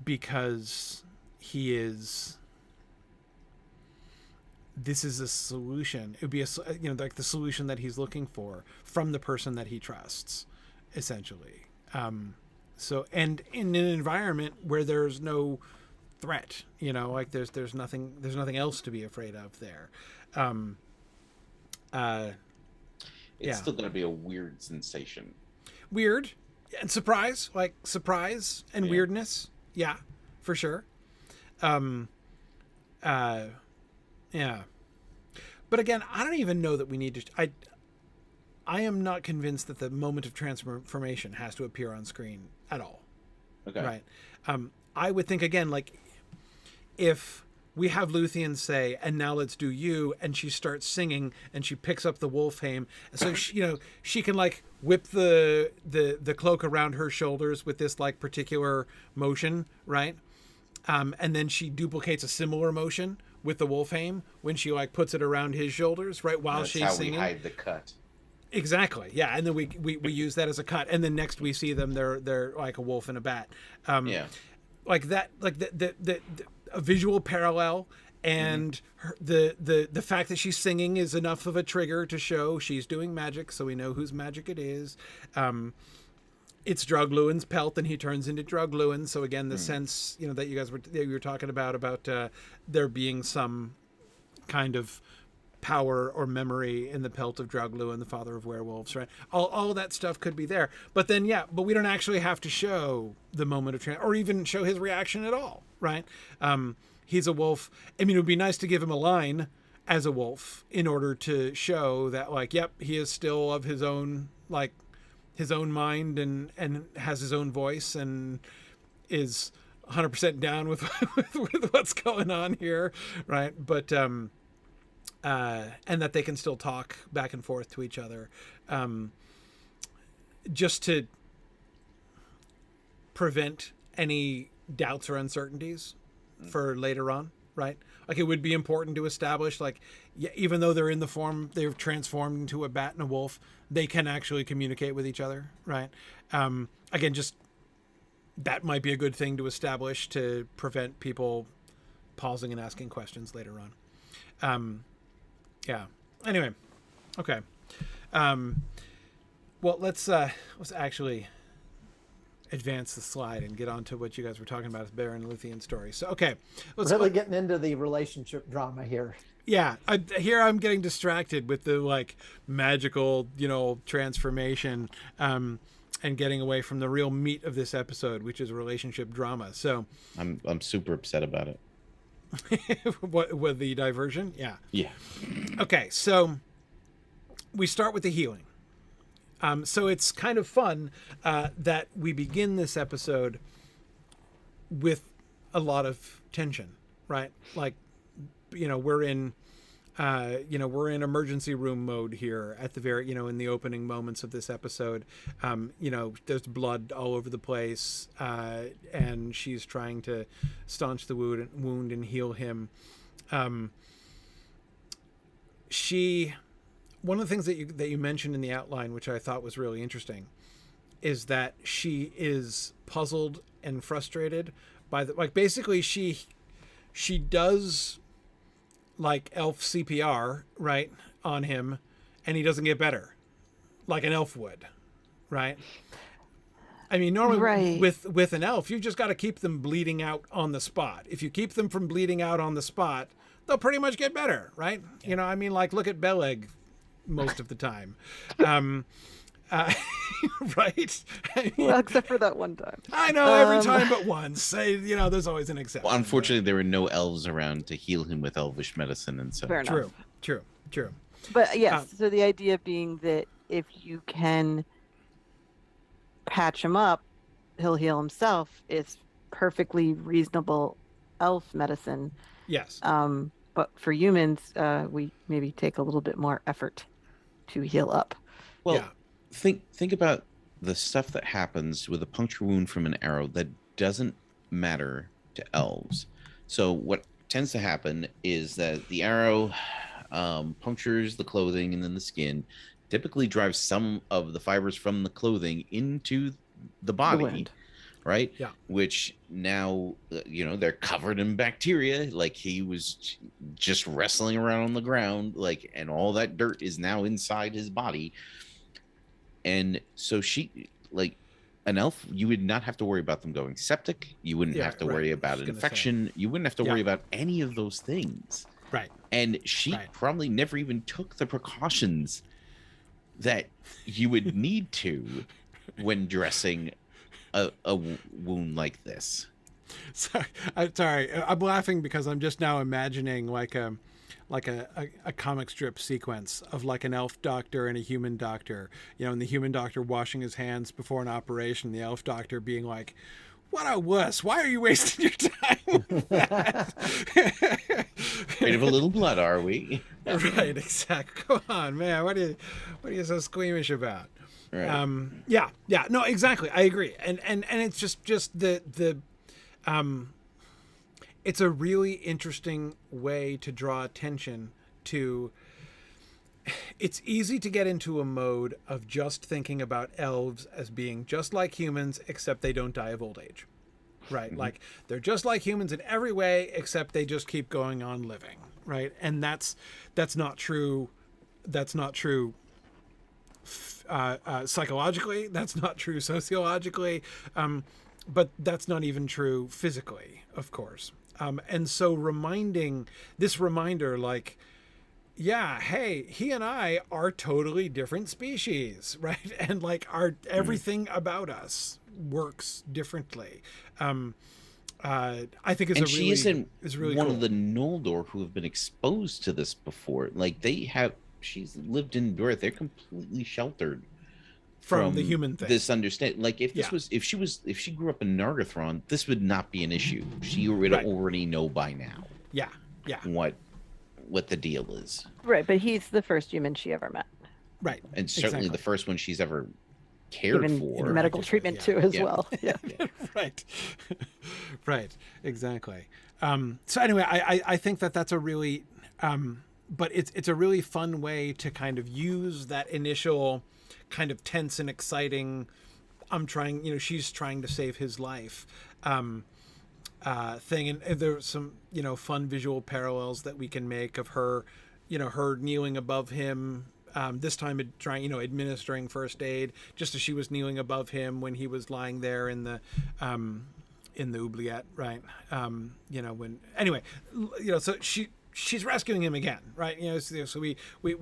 because this is a solution. It would be like the solution that he's looking for from the person that he trusts, essentially. So, and in an environment where there's no threat, like there's nothing else to be afraid of there. It's still going to be a weird sensation. Weird and surprise and weirdness. Yeah, for sure. Yeah. But again, I don't even know that we need to. I am not convinced that the moment of transformation has to appear on screen at all. Okay. Right. I would think, again, like, if we have Luthien say, "And now let's do you," and she starts singing, and she picks up the Wolfheim, so she can like whip the cloak around her shoulders with this like particular motion, right? And then she duplicates a similar motion with the Wolfheim when she like puts it around his shoulders, right, while That's she's how singing. we hide the cut. Exactly. Yeah, and then we use that as a cut, and then next we see them. They're like a wolf and a bat. Yeah. Like that. Like the a visual parallel, and the fact that she's singing is enough of a trigger to show she's doing magic, so we know whose magic it is. It's Drugluin's pelt, and he turns into Drugluin. So again, the sense that you were talking about there being some kind of power or memory in the pelt of Drugluin, the father of werewolves, right? All of that stuff could be there. But then, but we don't actually have to show the moment of or even show his reaction at all, right? He's a wolf. I mean, it would be nice to give him a line as a wolf in order to show that, like, yep, he is still of his own, like, his own mind and has his own voice and is 100% down with what's going on here, right? But and that they can still talk back and forth to each other, just to prevent any doubts or uncertainties for later on, right? Like, it would be important to establish, like, even though they're in the form, they've transformed into a bat and a wolf, they can actually communicate with each other, right? Again, just that might be a good thing to establish to prevent people pausing and asking questions later on. Yeah. Anyway, okay. Well, let's actually advance the slide and get on to what you guys were talking about with Beren and Luthien story. So, okay. Really getting into the relationship drama here. Yeah. Here I'm getting distracted with the, like, magical, transformation, and getting away from the real meat of this episode, which is relationship drama. So I'm super upset about it. what with the diversion? Yeah. Okay, so we start with the healing. So it's kind of fun that we begin this episode with a lot of tension, right? Like, we're in emergency room mode here at the very, in the opening moments of this episode. There's blood all over the place, and she's trying to staunch the wound and heal him. One of the things that you mentioned in the outline, which I thought was really interesting, is that she is puzzled and frustrated by basically she does, like, elf CPR, right, on him, and he doesn't get better like an elf would, right? I mean, normally with an elf, you've just got to keep them bleeding out on the spot. If you keep them from bleeding out on the spot, they'll pretty much get better, right? Yeah. I mean, like, look at Beleg most of the time. Right? Well, except for that one time. I know, every time but once. There's always an exception. Well, unfortunately, there were no elves around to heal him with elvish medicine, and so Fair enough. True. But yes, so the idea being that if you can patch him up, he'll heal himself is perfectly reasonable elf medicine. Yes. But for humans, we maybe take a little bit more effort to heal up. Well, yeah. Think about the stuff that happens with a puncture wound from an arrow that doesn't matter to elves. So what tends to happen is that the arrow punctures the clothing and then the skin, typically drives some of the fibers from the clothing into the body, right? Yeah. Which now, they're covered in bacteria. Like, he was just wrestling around on the ground, like, and all that dirt is now inside his body. And so she, like, an elf, you would not have to worry about them going septic. You wouldn't have to worry about an infection. You wouldn't have to worry about any of those things. Right. And she probably never even took the precautions that you would need to when dressing a wound like this. Sorry, I'm laughing because I'm just now imagining like a comic strip sequence of, like, an elf doctor and a human doctor, and the human doctor washing his hands before an operation, the elf doctor being like, What a wuss! Why are you wasting your time? Afraid of a little blood, are we? Right, exactly. Come on, man. What are you so squeamish about? Right. Yeah, no, exactly. I agree. And it's just it's a really interesting way to draw attention to. It's easy to get into a mode of just thinking about elves as being just like humans, except they don't die of old age. Right? Like they're just like humans in every way, except they just keep going on living. Right? And that's not true. That's not true psychologically. That's not true sociologically. But that's not even true physically, of course. And so this reminder, like, yeah, hey, he and I are totally different species, right? And like everything about us works differently. I think And she isn't really one cool. of the Noldor who have been exposed to this before. Like she's lived in North. They're completely sheltered from the human thing. This understand, like if she grew up in Nargothrond, this would not be an issue. She would already know by now. Yeah. What the deal is. Right, but he's the first human she ever met. Right. And certainly exactly. the first one she's ever cared Even for. medical treatment too as well. Yeah. Right. Right. Exactly. So anyway, I think that's a really, but it's a really fun way to kind of use that initial kind of tense and exciting, she's trying to save his life, thing. And there's some, fun visual parallels that we can make of her, her kneeling above him, this time administering first aid, just as she was kneeling above him when he was lying there in the oubliette, right? So she's rescuing him again, right? So we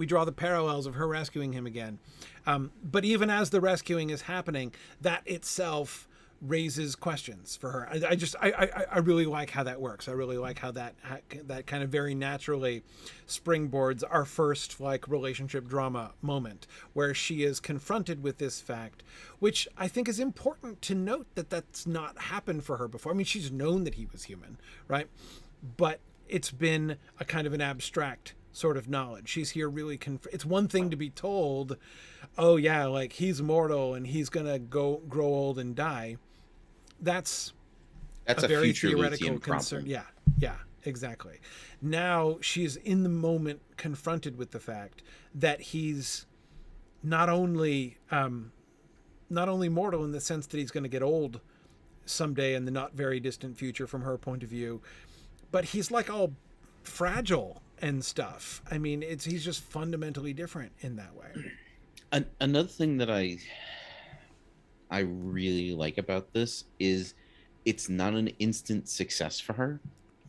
draw the parallels of her rescuing him again. But even as the rescuing is happening, that itself raises questions for her. I really like how that works. I really like how that kind of very naturally springboards our first like relationship drama moment, where she is confronted with this fact, which I think is important to note that that's not happened for her before. I mean, she's known that he was human, right? But it's been a kind of an abstract sort of knowledge. She's here really it's one thing to be told, oh yeah, like he's mortal and he's gonna grow old and die. That's a very theoretical concern. Yeah, exactly. Now she's in the moment confronted with the fact that he's not only mortal in the sense that he's going to get old someday in the not very distant future from her point of view, but he's like all fragile and stuff. I mean, he's just fundamentally different in that way. Another thing that I really like about this is it's not an instant success for her.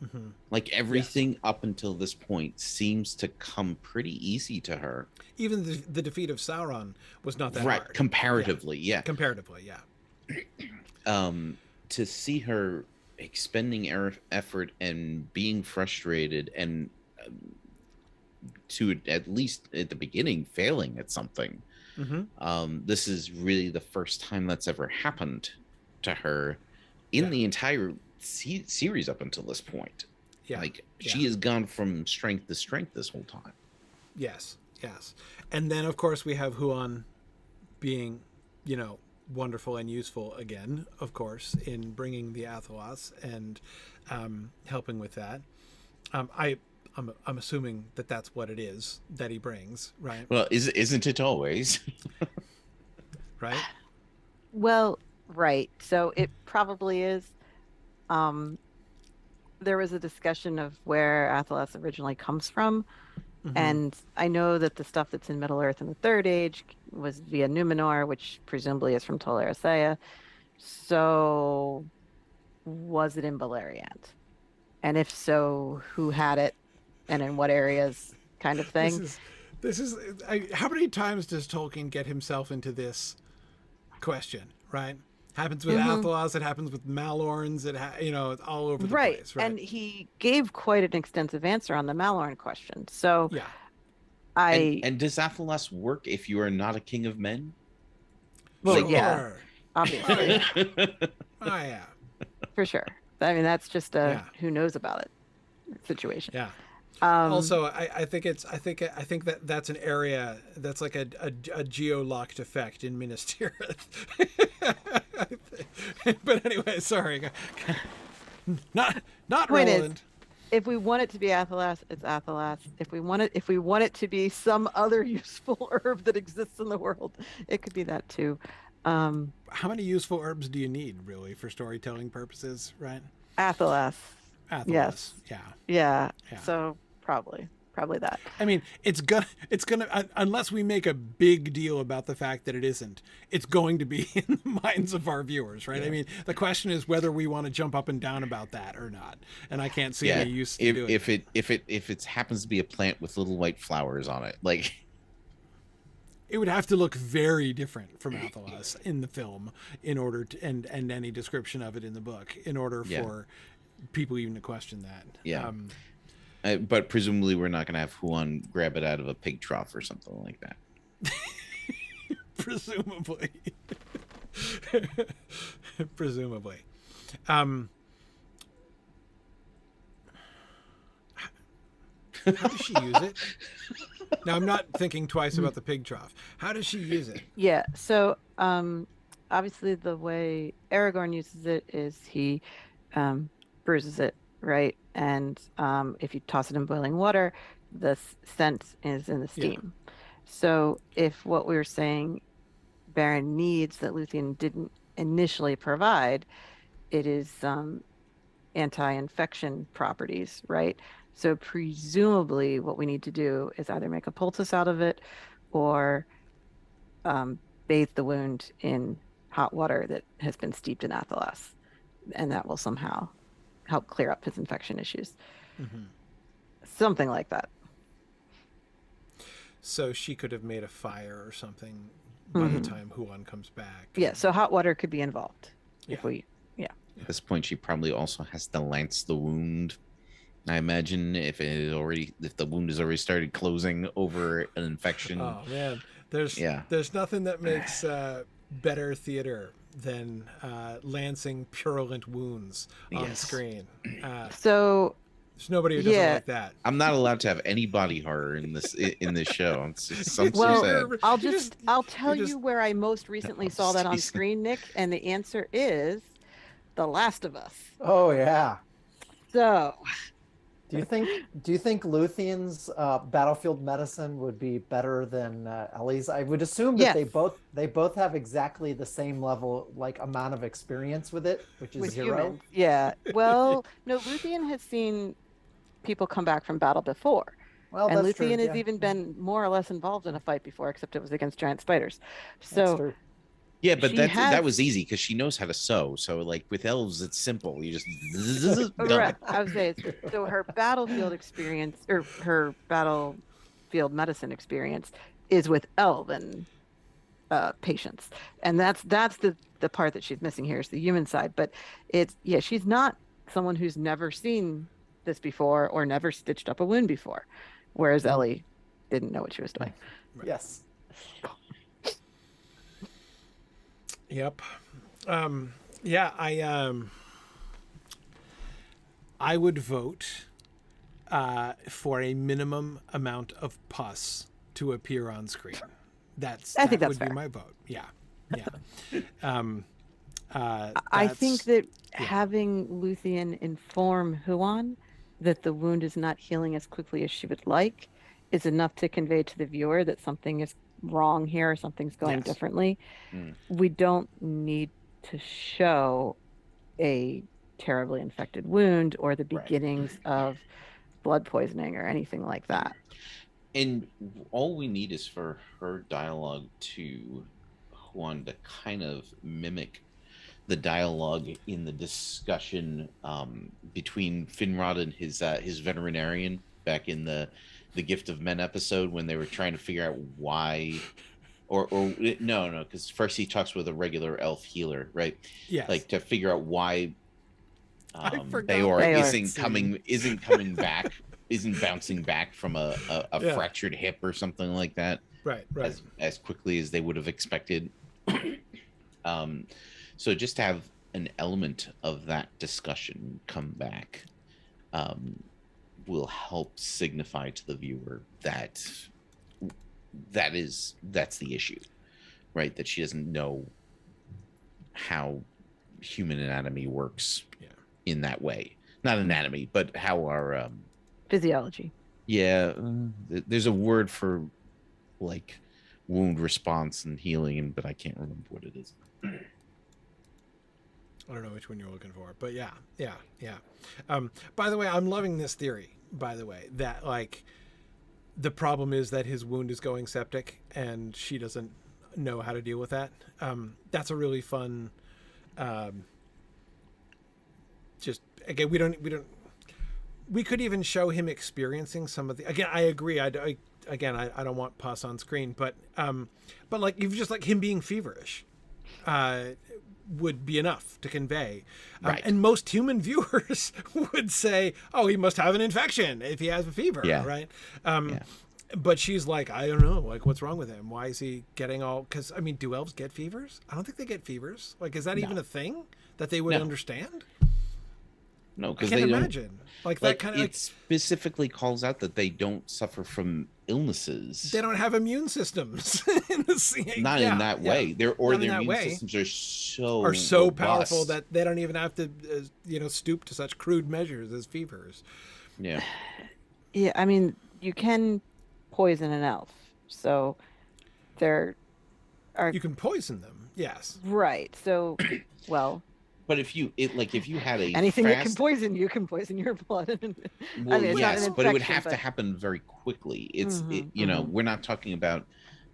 Mm-hmm. Like everything up until this point seems to come pretty easy to her. Even the defeat of Sauron was not that hard. Comparatively, yeah. Comparatively, yeah. To see her expending effort and being frustrated and to at least at the beginning failing at something. Mm-hmm. This is really the first time that's ever happened to her in the entire series up until this point. Yeah, she has gone from strength to strength this whole time. Yes. And then of course we have Huan being, wonderful and useful again, of course, in bringing the Athelas and helping with that. I'm assuming that that's what it is that he brings, right? Well, isn't it always? Right? Well, right. So it probably is. There was a discussion of where Athelas originally comes from. Mm-hmm. And I know that the stuff that's in Middle-earth in the Third Age was via Numenor, which presumably is from Tol Eressëa. So was it in Beleriand? And if so, who had it? And in what areas, kind of thing. This is how many times does Tolkien get himself into this question? Right, happens with Athelas, it happens with Malorns, it's all over the place. Right, and he gave quite an extensive answer on the Malorn question. So yeah, and does Athelas work if you are not a king of men? Well, yeah, obviously. Oh yeah. For sure. I mean, that's just a Yeah. who knows about it situation. Yeah. Um, Also, I think that that's an area that's like a geo-locked effect in Minas Tirith. But anyway, sorry. Not Point is, Roland. if we want it to be Athelas, it's Athelas. If we want it to be some other useful herb that exists in the world, it could be that too. How many useful herbs do you need really for storytelling purposes, right? Athelas. Athelas. Yes. Yeah. Yeah. Yeah. So probably that. I mean, it's gonna unless we make a big deal about the fact that it isn't, it's going to be in the minds of our viewers, right? I mean, the question is whether we want to jump up and down about that or not. And I can't see any use to doing it. If it happens to be a plant with little white flowers on it, like It would have to look very different from Athelas in the film in order to, and any description of it in the book in order for people even to question that. Yeah. But presumably we're not going to have Huan grab it out of a pig trough or something like that. Presumably. Presumably. How does she use it? Now, I'm not thinking twice about the pig trough. How does she use it? Yeah. So obviously the way Aragorn uses it is he bruises it, right? And if you toss it in boiling water, the scent is in the steam. So if what we were saying Beren needs that Luthien didn't initially provide, it is anti-infection properties, right? So presumably what we need to do is either make a poultice out of it or bathe the wound in hot water that has been steeped in Athelas. And that will somehow help clear up his infection issues. Mm-hmm. Something like that. So she could have made a fire or something by the time Huan comes back. Yeah, so hot water could be involved. If we, At this point, she probably also has to lance the wound. I imagine if the wound has already started closing over an infection. Oh man, there's nothing that makes better theater than lancing purulent wounds on screen. so There's nobody who doesn't like that. I'm not allowed to have any body horror in this show. It's so well, sad. I'll tell you where I most recently saw that on screen, Nick, and the answer is The Last of Us. Oh yeah. So Do you think Luthien's battlefield medicine would be better than Ellie's? I would assume that they both have exactly the same level, like amount of experience with it, which is 0. Humans. Yeah. Well, no, Luthien has seen people come back from battle before. Well, and that's Luthien true, has even been more or less involved in a fight before, except it was against giant spiders. So yeah, but that has... was easy because she knows how to sew. So like with elves, it's simple. You just right. I would say so. Her battlefield experience, or her battlefield medicine experience, is with elven patients, and that's the part that she's missing here is the human side. But she's not someone who's never seen this before or never stitched up a wound before, whereas Ellie didn't know what she was doing. Right. Yes. Yep. I would vote for a minimum amount of pus to appear on screen. I think that's would fair. be my vote. Yeah. I think that having Luthien inform Huan that the wound is not healing as quickly as she would like is enough to convey to the viewer that something is wrong here, something's going differently. We don't need to show a terribly infected wound or the beginnings of blood poisoning or anything like that. And all we need is for her dialogue to Juan to kind of mimic the dialogue in the discussion between Finrod and his veterinarian back in the Gift of Men episode when they were trying to figure out why, or no, because first he talks with a regular elf healer, right? Yeah, like to figure out why Bayor isn't coming back, isn't bouncing back from a fractured hip or something like that, right, as quickly as they would have expected. So just to have an element of that discussion come back will help signify to the viewer that that's the issue, right? That she doesn't know how human anatomy works in that way. Not anatomy, but how our Physiology. yeah, there's a word for like wound response and healing, but I can't remember what it is. I don't know which one you're looking for, but yeah. By the way, I'm loving this theory, by the way, that like the problem is that his wound is going septic and she doesn't know how to deal with that. That's a really fun, just again, we could even show him experiencing some of the, again, I agree. I don't want pus on screen, but like you've just like him being feverish, would be enough to convey. Right. And most human viewers would say, oh, he must have an infection if he has a fever, right? But she's like, I don't know, like, what's wrong with him? Why is he getting all... Because, I mean, do elves get fevers? I don't think they get fevers. Like, is that even a thing that they would understand? No, I because can't they imagine. don't... Like, that kind of... It specifically calls out that they don't suffer from illnesses. They don't have immune systems. Not in that way. Their immune systems are so powerful that they don't even have to, stoop to such crude measures as fevers. Yeah. Yeah, I mean, you can poison an elf, so there are... You can poison them, yes. Right, so, well... But if you had a anything that can poison you can poison your blood. Well, yes, but it would have to happen very quickly. It's we're not talking about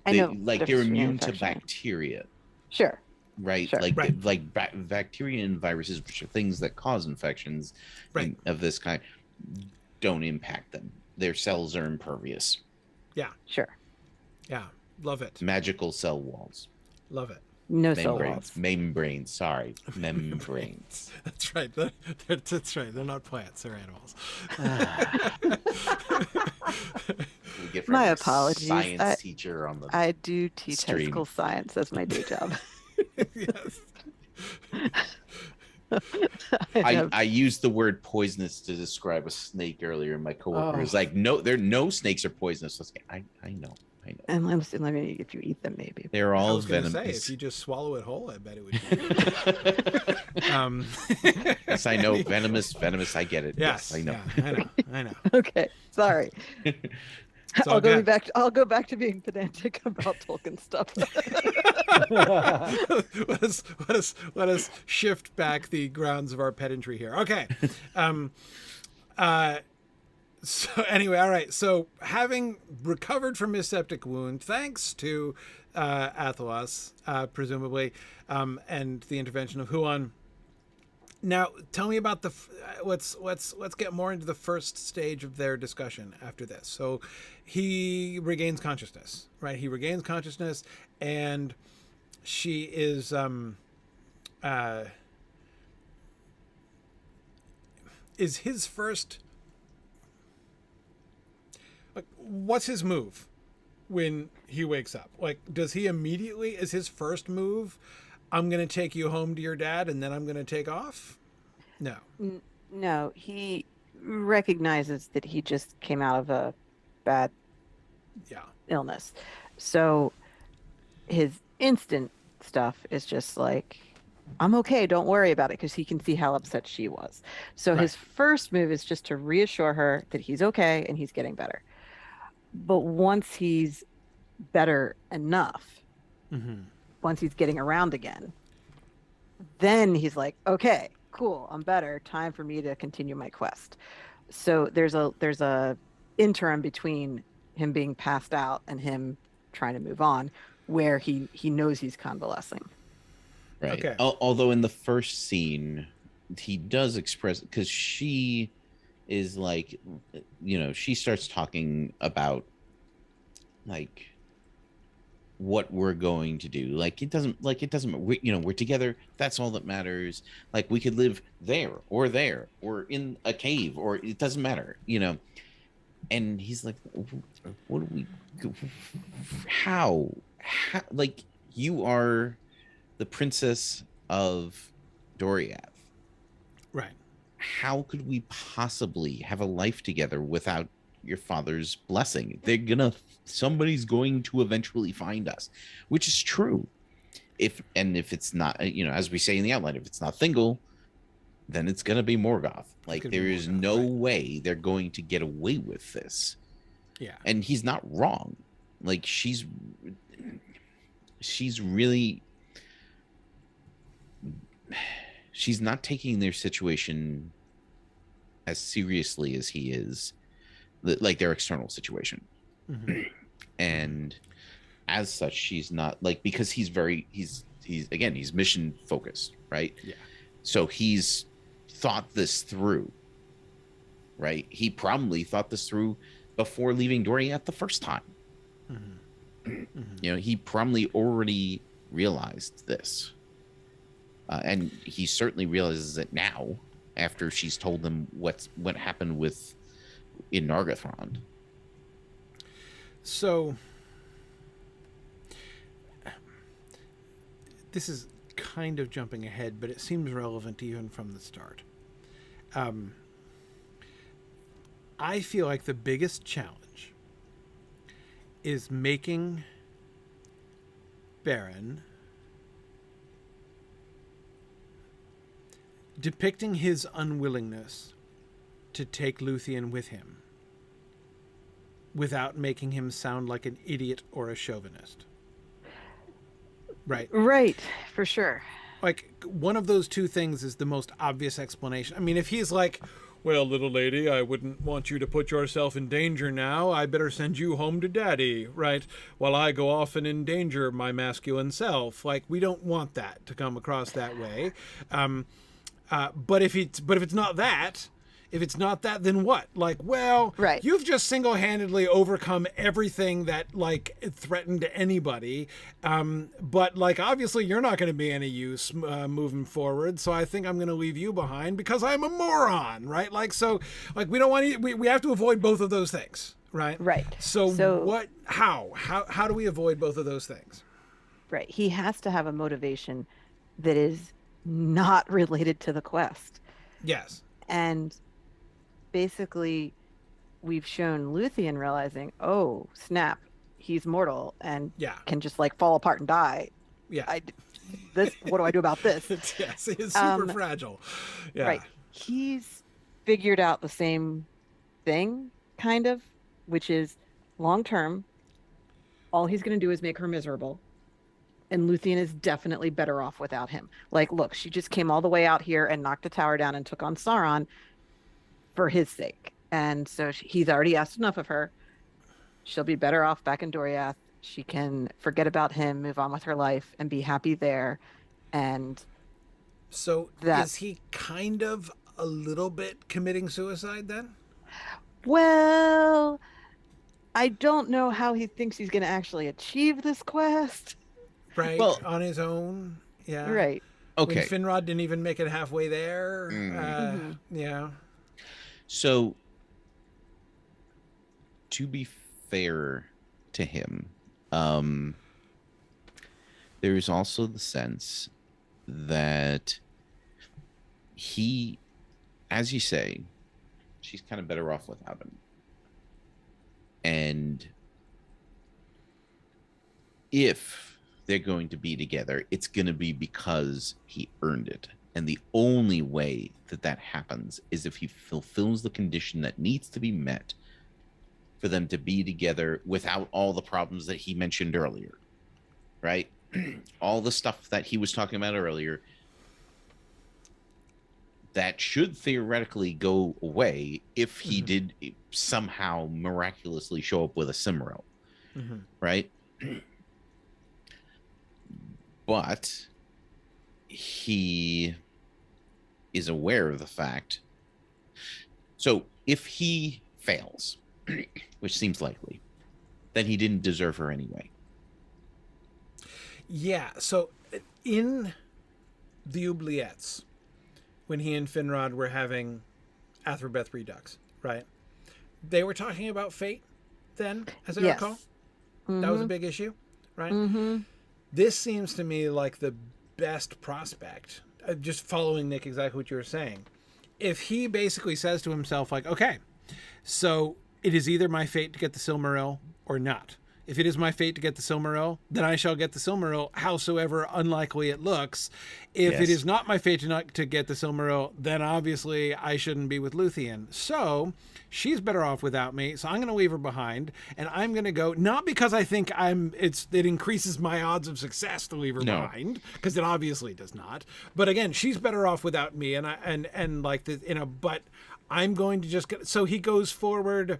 they're immune to bacteria. Sure. Right, sure. like bacteria and viruses, which are things that cause infections of this kind, don't impact them. Their cells are impervious. Yeah. Sure. Yeah. Love it. Magical cell walls. Love it. No cell walls. Membranes. Sorry. Membranes. That's right. That's right. They're not plants. They're animals. My apologies. Science teacher on the I do teach stream. high school science. That's my day job. Yes. I used the word poisonous to describe a snake earlier, and my coworker was like, "No, no snakes are poisonous." I know. And let me, if you eat them, maybe they're all venomous. Say, if you just swallow it whole, I bet it would. Yes, I know, venomous. I get it. Yes, I know. Yeah, I know. Okay, sorry. I'll go back to being pedantic about Tolkien stuff. let us shift back the grounds of our pedantry here. Okay. So anyway, all right. So having recovered from his septic wound, thanks to Athelas, presumably, and the intervention of Huon. Now, tell me about let's get more into the first stage of their discussion after this. So he regains consciousness, right? He regains consciousness, and she is his first. Like, what's his move when he wakes up? Like, does he immediately, is his first move, I'm going to take you home to your dad and then I'm going to take off? No. No, he recognizes that he just came out of a bad illness. So his instant stuff is just like, I'm okay, don't worry about it, because he can see how upset she was. So his first move is just to reassure her that he's okay and he's getting better. But once he's better enough, once he's getting around again, then he's like, okay, cool, I'm better. Time for me to continue my quest. So there's a interim between him being passed out and him trying to move on, where he knows he's convalescing. Right. Okay. Although in the first scene, he does express, because she is like, she starts talking about like what we're going to do. It doesn't we're together. That's all that matters. Like, we could live there or in a cave, or it doesn't matter, and he's like, what do we do? How like, you are the princess of Doriath. Right. How could we possibly have a life together without your father's blessing? Somebody's going to eventually find us, which is true. If it's not, as we say in the outline, if it's not Thingol, then it's gonna be Morgoth. Like, there is no way they're going to get away with this. Yeah. And he's not wrong. Like, she's really, she's not taking their situation as seriously as he is, like their external situation. Mm-hmm. And as such, she's not, like, because he's mission focused, right? Yeah. So he's thought this through, right? He probably thought this through before leaving Doriath the first time. Mm-hmm. Mm-hmm. He probably already realized this. And he certainly realizes it now after she's told them what happened in Nargothrond. So this is kind of jumping ahead, but it seems relevant even from the start. I feel like the biggest challenge is making Beren, depicting his unwillingness to take Luthien with him without making him sound like an idiot or a chauvinist. Right. Right, for sure. Like, one of those two things is the most obvious explanation. I mean, if he's like, well, little lady, I wouldn't want you to put yourself in danger now. I better send you home to daddy, right? While I go off and endanger my masculine self. Like, we don't want that to come across that way. But if it's not that, then what? Like, well, right. You've just single-handedly overcome everything that, like, threatened anybody. But, like, obviously you're not going to be any use moving forward. So I think I'm going to leave you behind because I'm a moron, right? Like, so, like, we don't want we have to avoid both of those things, right? Right. So how do we avoid both of those things? Right. He has to have a motivation that is not related to the quest. Yes. And basically, we've shown Luthien realizing, oh, snap, he's mortal and can just, like, fall apart and die. Yeah. What do I do about this? Yes, he's super fragile. Yeah. Right. He's figured out the same thing, kind of, which is long term, all he's going to do is make her miserable. And Luthien is definitely better off without him. Like, look, she just came all the way out here and knocked the tower down and took on Sauron for his sake. And so he's already asked enough of her. She'll be better off back in Doriath. She can forget about him, move on with her life, and be happy there. And so is he kind of a little bit committing suicide then? Well, I don't know how he thinks he's going to actually achieve this quest. Right, well, on his own. Yeah. Right. Okay. When Finrod didn't even make it halfway there. Yeah. So, to be fair to him, there is also the sense that he, as you say, she's kind of better off without him. And if they're going to be together, it's going to be because he earned it. And the only way that happens is if he fulfills the condition that needs to be met for them to be together without all the problems that he mentioned earlier, right? All the stuff that he was talking about earlier that should theoretically go away if he did somehow miraculously show up with a Silmaril, right? But he is aware of the fact. So if he fails, which seems likely, then he didn't deserve her anyway. Yeah. So in the Oubliettes, when he and Finrod were having Athrobeth Redux, right? They were talking about fate then, as I recall. That was a big issue, right? This seems to me like the best prospect just following Nick exactly what you were saying. If he basically says to himself, like, okay, so it is either my fate to get the Silmaril or not. If it is my fate to get the Silmaril, then I shall get the Silmaril, howsoever unlikely it looks. If it Yes. is not my fate to get the Silmaril, then obviously I shouldn't be with Luthien. So she's better off without me. So I'm going to leave her behind, and I'm going to go, not because I think it increases my odds of success to leave her No. behind, because it obviously does not. But again, she's better off without me, and like the, but I'm going to just get. So he goes forward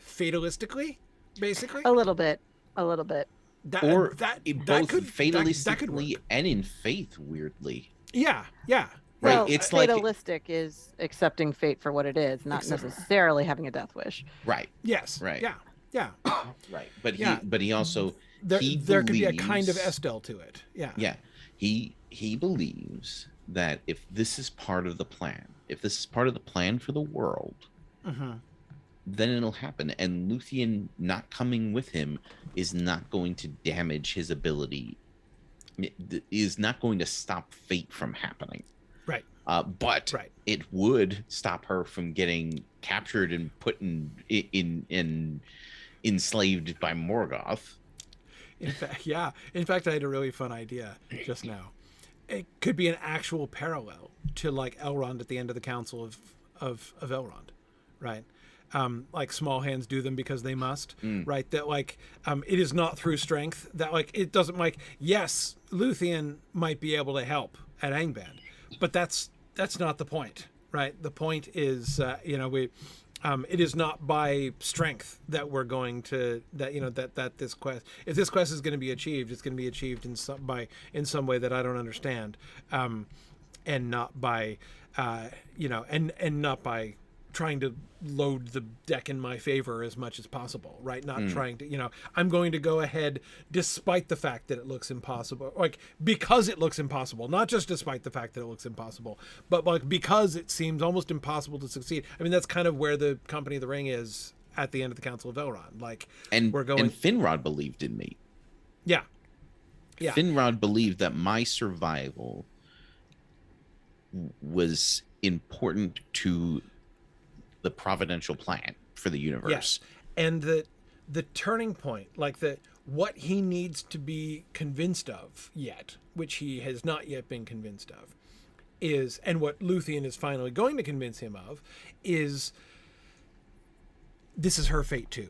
fatalistically. Basically, A little bit. that, Or that both could fatalistically work. and in faith, weirdly. Yeah. Right, Well, it's like- fatalistic is accepting fate for what it is, not necessarily having a death wish. Right. Yes. Right. Yeah. Right. But Yeah. he also There could be a believes- kind of Estelle to it. Yeah. Yeah. He believes that if this is part of the plan, if this is part of the plan for the world, Mm-hmm. then it'll happen. And Luthien not coming with him is not going to damage his ability, is not going to stop fate from happening. Right. But Right. it would stop her from getting captured and put in enslaved by Morgoth. In fact, I had a really fun idea just now. It could be an actual parallel to like Elrond at the end of the Council of Elrond, right? Like small hands do them because they must, right? That like it is not through strength. That like it doesn't like yes, Luthien might be able to help at Angband, but that's not the point, right? The point is it is not by strength that we're going to that this quest, if this quest is going to be achieved, it's going to be achieved in some way that I don't understand, and not by and not by trying to load the deck in my favor as much as possible, right? Not trying to, I'm going to go ahead despite the fact that it looks impossible, like because it looks impossible, not just despite the fact that it looks impossible, but like because it seems almost impossible to succeed. I mean, that's kind of where the Company of the Ring is at the end of the Council of Elrond. Like, And we're going, and Finrod believed in me. yeah. Finrod believed that my survival was important to the providential plan for the universe. Yes, and the turning point, like what he needs to be convinced of yet, which he has not yet been convinced of, is, and what Luthien is finally going to convince him of, is this is her fate too.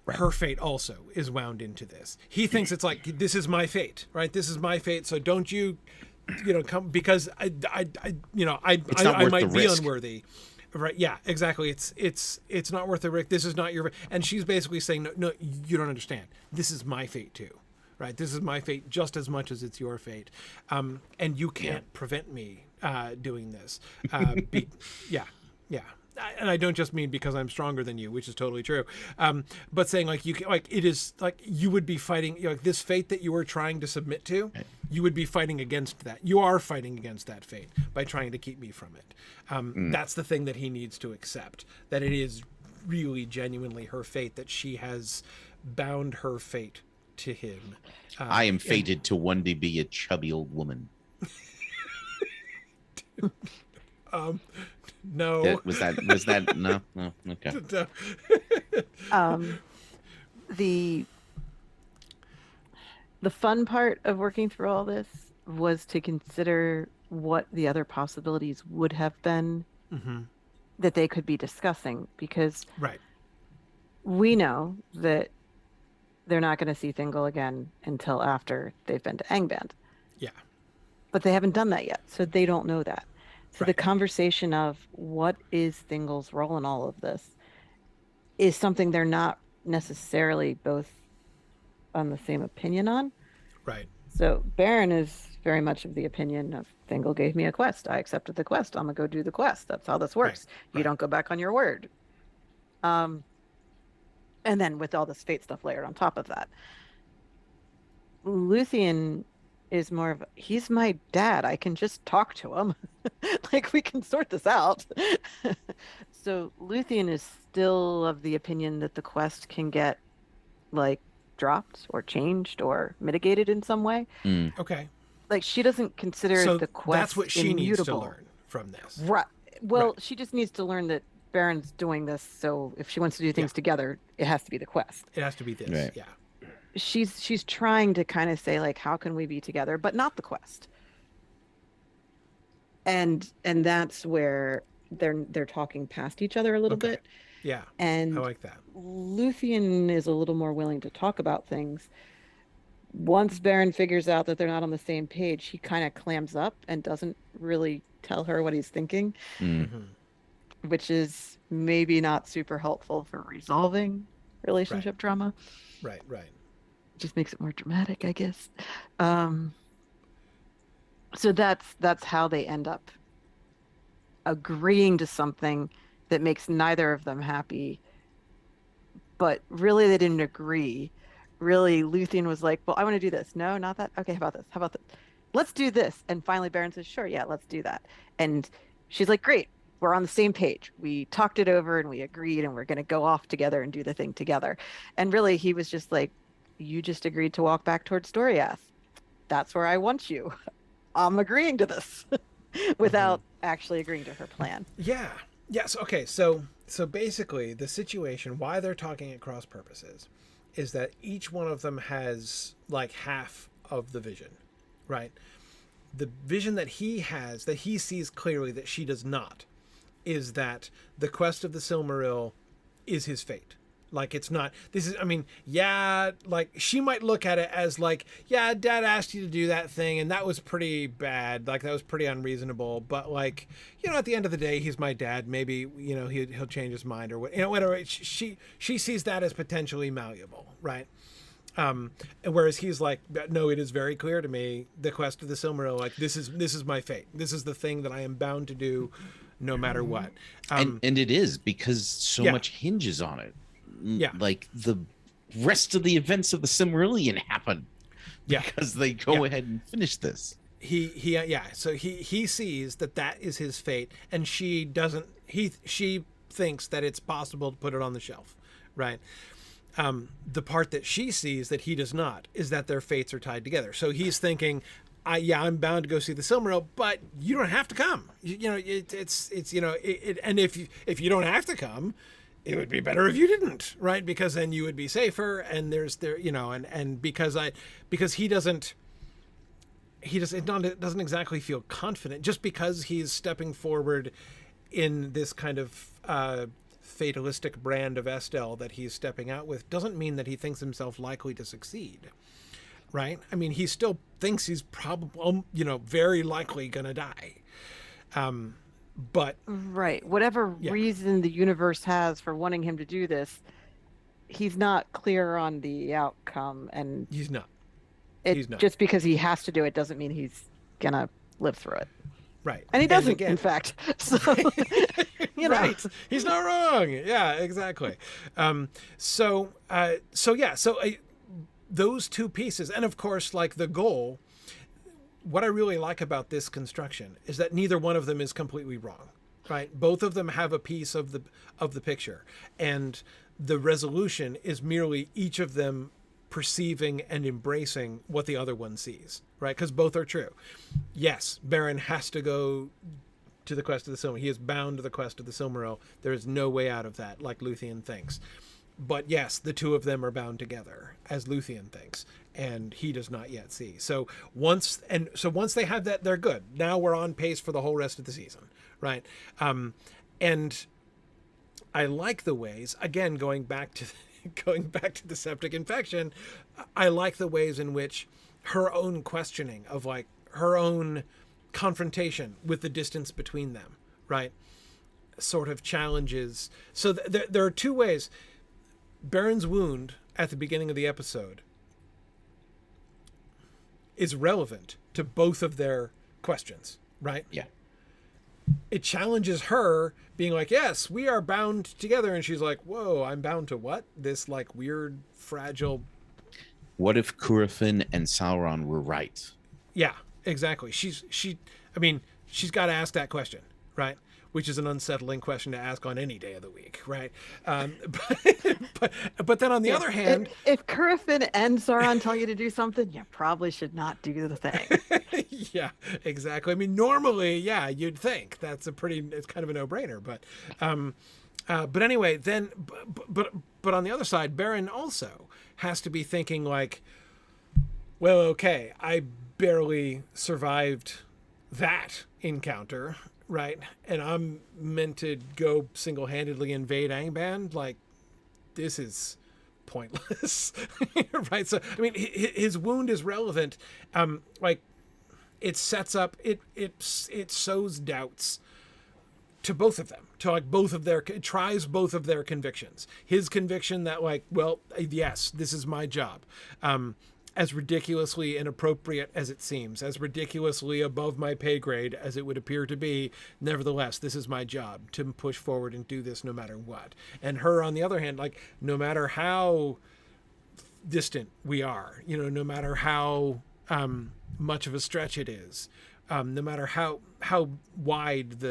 Right. Her fate also is wound into this. He thinks it's like, this is my fate, right? This is my fate. So don't you come, because I not worth might the be risk. unworthy. Right. Yeah, exactly. It's not worth the risk. This is not your, and she's basically saying, no, you don't understand. This is my fate too. Right. This is my fate just as much as it's your fate. And you can't prevent me doing this. Yeah. And I don't just mean because I'm stronger than you, which is totally true. But saying like you can, like it is like you would be fighting, like this fate that you were trying to submit to, you would be fighting against that. You are fighting against that fate by trying to keep me from it. That's the thing that he needs to accept, that it is really genuinely her fate, that she has bound her fate to him. I am fated to one day be a chubby old woman. No. Was that no okay. The fun part of working through all this was to consider what the other possibilities would have been that they could be discussing, because Right. we know that they're not going to see Thingol again until after they've been to Angband. Yeah. But they haven't done that yet, so they don't know that. So the Right. conversation of what is Thingol's role in all of this is something they're not necessarily both on the same opinion on. Right. So Beren is very much of the opinion of Thingol gave me a quest. I accepted the quest. I'm gonna go do the quest. That's how this works. You right. don't go back on your word. And then with all this fate stuff layered on top of that, Luthien is more of, he's my dad. I can just talk to him. Like, we can sort this out. So Luthien is still of the opinion that the quest can get like dropped or changed or mitigated in some way. Okay. like she doesn't consider So the quest that's what she needs to immutable. learn from this. Right. Well, Right. she just needs to learn that Baron's doing this, so if she wants to do things together, it has to be the quest. It has to be this. Right. Yeah. She's trying to kind of say like, how can we be together, but not the quest. And that's where they're talking past each other a little Okay. bit. Yeah. And I like that. Luthien is a little more willing to talk about things. Once Beren figures out that they're not on the same page, he kind of clams up and doesn't really tell her what he's thinking, Mm. which is maybe not super helpful for resolving relationship drama. Right. Just makes it more dramatic, I guess. So that's how they end up agreeing to something that makes neither of them happy. But really, they didn't agree. Really, Luthien was like, well, I want to do this. No, not that. Okay, how about this? How about this? Let's do this. And finally, Beren says, sure, yeah, let's do that. And she's like, great, we're on the same page. We talked it over and we agreed, and we're going to go off together and do the thing together. And really, he was just like, you just agreed to walk back towards Doriath. That's where I want you. I'm agreeing to this without actually agreeing to her plan. Yeah. Yes. Okay. So basically, the situation, why they're talking at cross purposes, is that each one of them has like half of the vision, right? The vision that he has, that he sees clearly that she does not, is that the quest of the Silmaril is his fate. Like, it's not, this is, I mean, yeah, like, she might look at it as like, yeah, Dad asked you to do that thing, and that was pretty bad. Like, that was pretty unreasonable. But, like, you know, at the end of the day, he's my dad. Maybe, you know, he'll change his mind or what, you know, whatever. She sees that as potentially malleable, right? And whereas he's like, no, it is very clear to me, the quest of the Silmaril, like, this is my fate. This is the thing that I am bound to do no matter what. And it is, because so much hinges on it. Yeah. Like the rest of the events of the Silmarillion happen. Yeah. Because they go ahead and finish this. So he sees that is his fate, and she doesn't. She thinks that it's possible to put it on the shelf, right? The part that she sees that he does not is that their fates are tied together. So he's thinking, I'm bound to go see the Silmaril, but you don't have to come. You know, it's you know, and if you don't have to come, it would be better if you didn't, right? Because then you would be safer, and you know, and because he doesn't exactly feel confident just because he's stepping forward in this kind of fatalistic brand of Estelle that he's stepping out with doesn't mean that he thinks himself likely to succeed, right? I mean, he still thinks he's probably, you know, very likely gonna die. But right, whatever reason the universe has for wanting him to do this, he's not clear on the outcome, and he's not. Just because he has to do it doesn't mean he's gonna live through it. Right. And he doesn't, in fact. So, you know. Right. He's not wrong. Yeah, exactly. Those two pieces, and of course, like the goal, what I really like about this construction is that neither one of them is completely wrong, right? Both of them have a piece of the picture, and the resolution is merely each of them perceiving and embracing what the other one sees, right? Because both are true. Yes, Beren has to go to the quest of the Silmaril. He is bound to the quest of the Silmaril. There is no way out of that, like Luthien thinks. But yes, the two of them are bound together, as Luthien thinks, and he does not yet see. So once they have that, they're good. Now we're on pace for the whole rest of the season, right? And I like the ways, again, going back to the septic infection, I like the ways in which her own questioning of like her own confrontation with the distance between them, right, sort of challenges. So there are two ways. Beren's wound at the beginning of the episode is relevant to both of their questions, right? Yeah. It challenges her being like, yes, we are bound together. And she's like, whoa, I'm bound to what? This like weird, fragile. What if Curufin and Sauron were right? Yeah, exactly. She's got to ask that question, right? which is an unsettling question to ask on any day of the week, right? But then on the other hand, if Curafin and Sauron tell you to do something, you probably should not do the thing. yeah, exactly. I mean, normally, yeah, you'd think it's kind of a no-brainer, but anyway, then, but on the other side, Beren also has to be thinking like, well, okay, I barely survived that encounter, right? And I'm meant to go single-handedly invade Angband. Like, this is pointless, right? So, I mean, his wound is relevant. Like, it sets up, it sows doubts to both of them, to like it tries both of their convictions. His conviction that like, well, yes, this is my job. As ridiculously inappropriate as it seems, as ridiculously above my pay grade as it would appear to be, nevertheless, this is my job to push forward and do this no matter what. And her, on the other hand, like, no matter how distant we are, no matter how much of a stretch it is, no matter how wide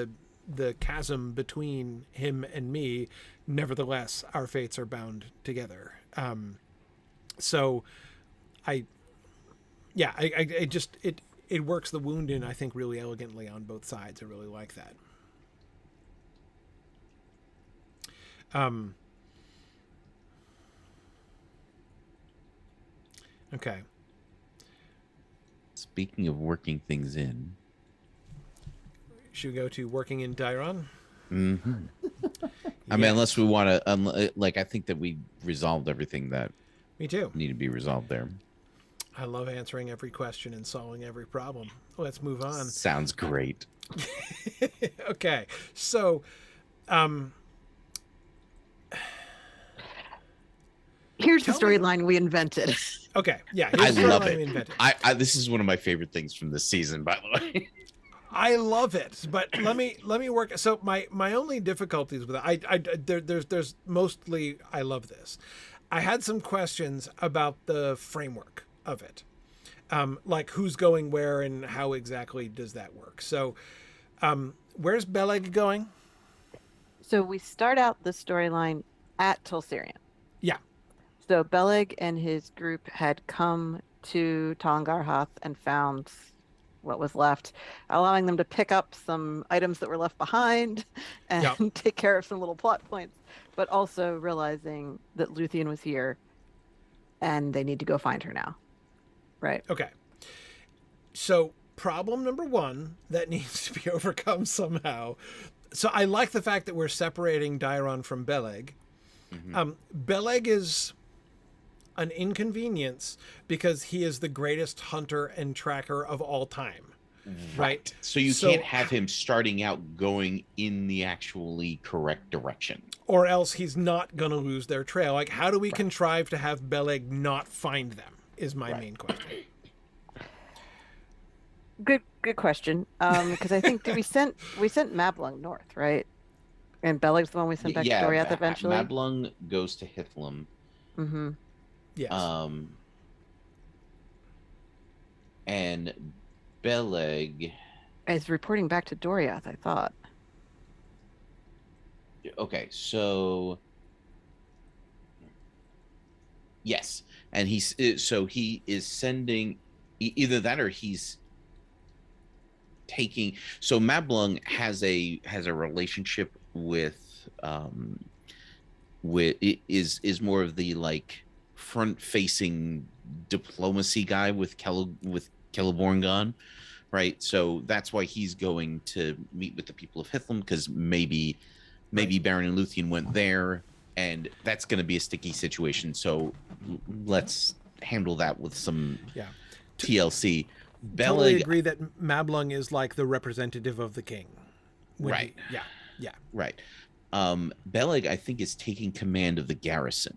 the chasm between him and me, nevertheless, our fates are bound together. So I just it works the wound in, I think, really elegantly on both sides. I really like that. Okay. Speaking of working things in, should we go to working in Daeron? Mm-hmm. I mean, unless we want to, like, I think that we resolved everything that Me too. need to be resolved there. I love answering every question and solving every problem. Let's move on. Sounds great. Okay, so Here's the Tell me- storyline we invented. okay, yeah, I here's the love storyline it. we invented. This is one of my favorite things from this season, by the way. I love it, but let me work. So my only difficulties with it, there's mostly I love this. I had some questions about the framework of it, like who's going where and how exactly does that work. So, where's Beleg going? So we start out the storyline at Tulsirian. Yeah. So Beleg and his group had come to Talangarhath and found what was left, allowing them to pick up some items that were left behind and Yep. take care of some little plot points, but also realizing that Luthien was here and they need to go find her now. Right. Okay. So problem number one that needs to be overcome somehow. So I like the fact that we're separating Daeron from Beleg. Mm-hmm. Beleg is an inconvenience because he is the greatest hunter and tracker of all time. Right. So you can't have him starting out going in the actually correct direction. Or else he's not going to lose their trail. Like, how do we contrive to have Beleg not find them is my main question. Good question. Because I think we sent Mablung north, right? And Beleg's the one we sent back to Doriath eventually. Mablung goes to Hithlum. Mm-hmm. Yes. And Beleg is reporting back to Doriath, I thought. Okay, so yes, and he is sending either that or he's taking. So Mablung has a relationship with is more of the like front facing diplomacy guy with Celeborn, right? So that's why he's going to meet with the people of Hithlum, because maybe Beren and Luthien went there, and that's going to be a sticky situation. So let's handle that with some TLC. Totally agree that Mablung is like the representative of the king. Right. Yeah. Right. Beleg, I think, is taking command of the garrison.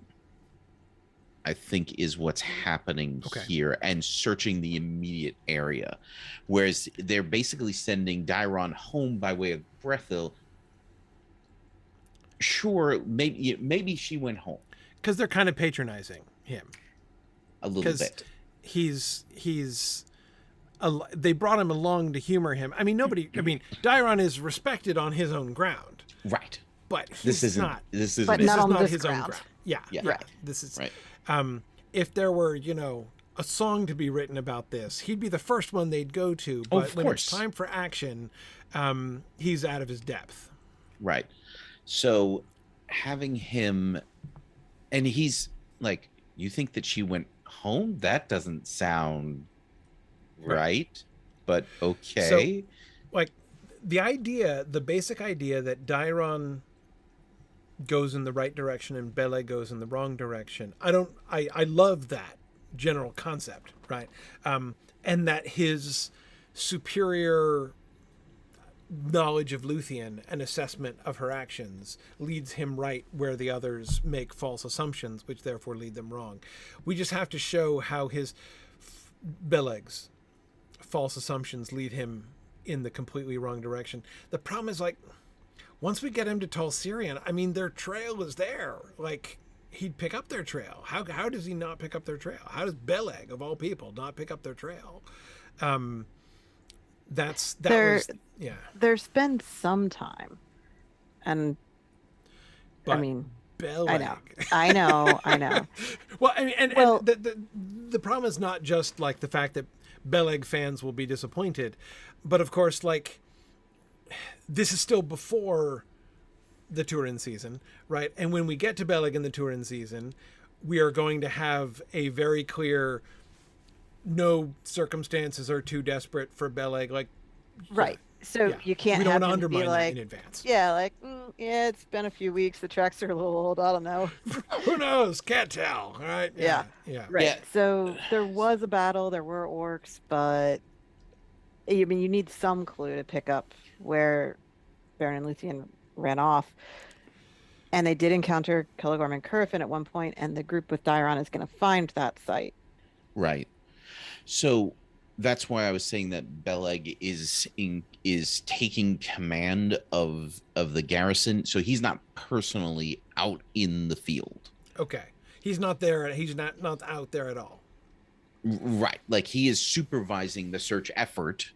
I think is what's happening here, and searching the immediate area. Whereas they're basically sending Daeron home by way of Brethil. Sure, maybe she went home. Because they're kind of patronizing him. A little bit. He's they brought him along to humor him. I mean, Daeron is respected on his own ground, Right. but This isn't. not. This isn't. But This not is on not this his own ground. ground. Yeah, Yeah. Right. This is Right. if there were, a song to be written about this, he'd be the first one they'd go to. Oh, But of when it's course. time for action, he's out of his depth. Right. So having him, and he's like, you think that she went home? That doesn't sound right. But okay. Like the basic idea that Daeron goes in the right direction and Beleg goes in the wrong direction. I love that general concept, right? And that his superior knowledge of Luthien and assessment of her actions leads him right where the others make false assumptions, which therefore lead them wrong. We just have to show how Beleg's false assumptions lead him in the completely wrong direction. The problem is, like, once we get him to Tulsirian, I mean, their trail is there. Like, he'd pick up their trail. How does he not pick up their trail? How does Beleg, of all people, not pick up their trail? There's been some time, and But I mean, Beleg. I know. Well, I mean, and Well- the problem is not just like the fact that Beleg fans will be disappointed, but of course, like, this is still before the Turin season, right? And when we get to Beleg in the Turin season, we are going to have a very clear, no circumstances are too desperate for Beleg. Like, Right. So yeah. you can't We don't have want to him be undermine that like, in advance. yeah, like, yeah, it's been a few weeks. The tracks are a little old. I don't know. Who knows? Can't tell. All right. Yeah. Yeah. Right. Yeah. So there was a battle. There were orcs, but I mean, you need some clue to pick up where Beren and Luthien ran off. And they did encounter Celegorm and Curfin at one point, and the group with Daeron is going to find that site. Right. So that's why I was saying that Beleg is taking command of the garrison. So he's not personally out in the field. Okay. He's not there. He's not out there at all. Right. Like, he is supervising the search effort.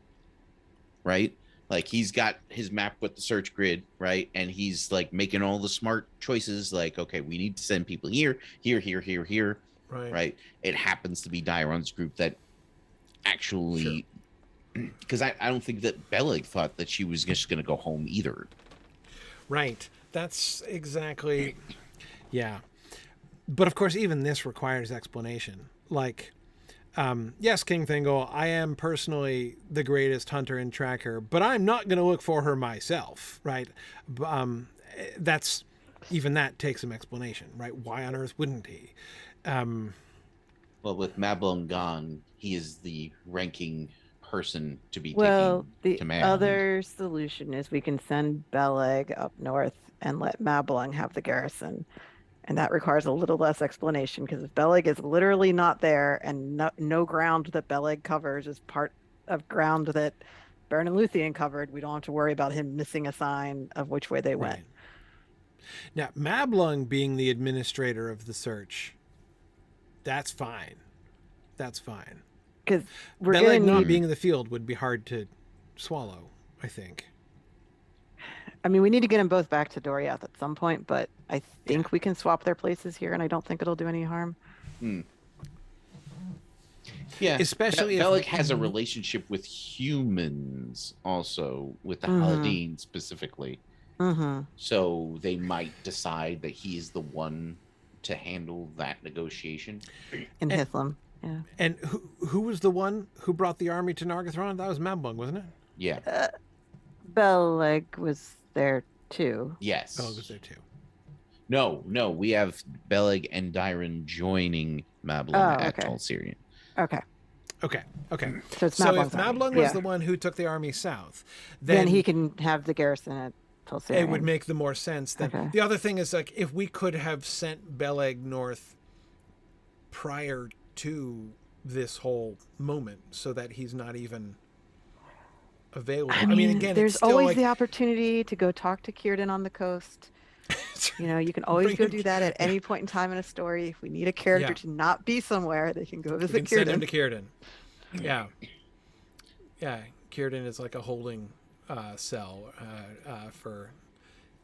Right. Like, he's got his map with the search grid, right? And he's like making all the smart choices. Like, okay, we need to send people here. Right. Right. It happens to be Daeron's group that actually, because I don't think that Beleg thought that she was just going to go home either. Right. That's exactly. Yeah. But of course, even this requires explanation. Like, yes, King Thingol, I am personally the greatest hunter and tracker, but I'm not going to look for her myself, right? That takes some explanation, right? Why on earth wouldn't he? Well, with Mablung gone, he is the ranking person to be Well, taking the command. other solution is we can send Beleg up north and let Mablung have the garrison. And that requires a little less explanation, because if Beleg is literally not there and no ground that Beleg covers is part of ground that Beren and Luthien covered, we don't have to worry about him missing a sign of which way they went. Right. Now, Mablung being the administrator of the search, that's fine. That's fine. Because we're Beleg going to not need, being in the field would be hard to swallow, I think. I mean, we need to get them both back to Doriath at some point, but I think we can swap their places here, and I don't think it'll do any harm. Yeah, Especially if- Beleg has a relationship with humans, also with the Haladin specifically. Mm-hmm. So they might decide that he is the one to handle that negotiation. In Hithlum, yeah. And who was the one who brought the army to Nargothrond? That was Mablung, wasn't it? Yeah. Beleg was there too. Yes. Beleg was there too. No. We have Beleg and Daeron joining Mablung at okay. Tulsirian. Okay. Okay. So it's So Mablung's if army. Mablung was Yeah. the one who took the army south, then then he can have the garrison at Tulsirian. it would make the more sense. Then Okay. the other thing is, like, if we could have sent Beleg north prior to this whole moment, so that he's not even available. I mean, again, there's it's still always like, the opportunity to go talk to Círdan on the coast. You know, you can always Bring go him- do that at any point in time in a story. If we need a character Yeah. to not be somewhere, they can go we visit can send him Círdan. to Círdan. Yeah. Yeah, Círdan is like a holding cell for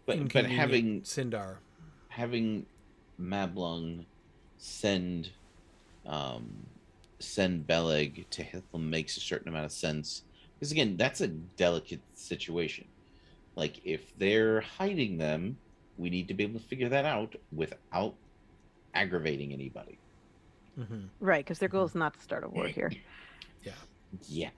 But inconvenient Sindar. having Mablung send send Beleg to Hithlum makes a certain amount of sense, because again, that's a delicate situation. Like, if they're hiding them, we need to be able to figure that out without aggravating anybody. Mm-hmm. Right, because their goal is not to start a war here. Yeah,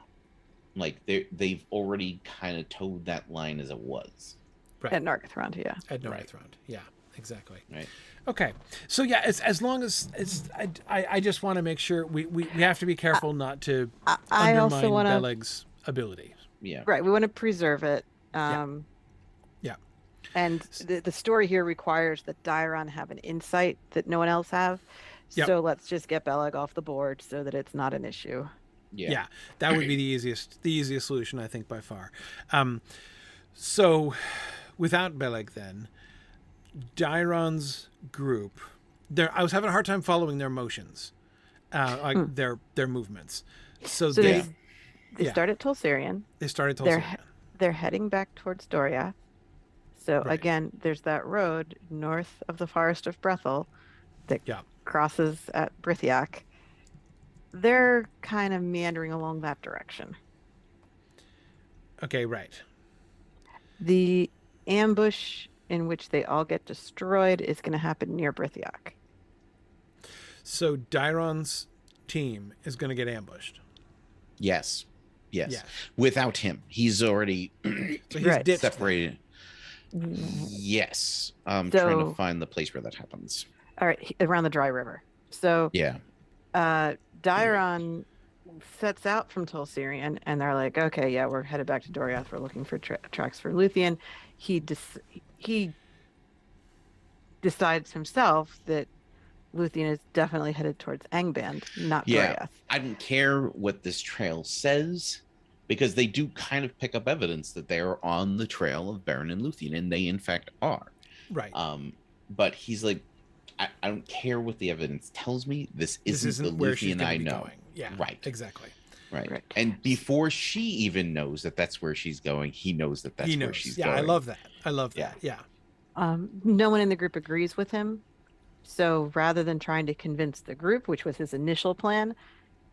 like they've already kind of towed that line as it was. Right. At Nargothrond, yeah. At Right. Nargothrond. Yeah, exactly. Right. Okay, so yeah, as long as I just want to make sure we have to be careful not to I undermine also want to. Beleg's ability. Yeah. Right, we want to preserve it. Yeah. And the story here requires that Daeron have an insight that no one else have. Yep. So let's just get Beleg off the board so that it's not an issue. Yeah, that would be the easiest solution, I think, by far. So, without Beleg, then Daeron's group, I was having a hard time following their motions, their movements. So they yeah. start at Tolsirion. They started Tolsirion. They're heading back towards Doriath. So Right. again, there's that road north of the Forest of Brethel that crosses at Brithiac. They're kind of meandering along that direction. Okay, right. The ambush in which they all get destroyed is going to happen near Brithiac. So Daeron's team is going to get ambushed. Yes. Yeah. Without him, he's already So he's Right. ditched them. separated. Yes. I'm trying to find the place where that happens. All right, around the Dry River. So Yeah. Daeron sets out from Tolsirion, and they're like, okay, yeah, we're headed back to Doriath. We're looking for tracks for Luthien. He decides himself that Luthien is definitely headed towards Angband, not Doriath. I don't care what this trail says, because they do kind of pick up evidence that they are on the trail of Beren and Luthien, and they in fact are. Right. But he's like, I don't care what the evidence tells me. This isn't the where she's Luthien gonna I be know. going. Yeah. Right. Exactly. Right. And before she even knows that that's where she's going, he knows that that's where she's going. I love that. I love that. Yeah. No one in the group agrees with him. So rather than trying to convince the group, which was his initial plan,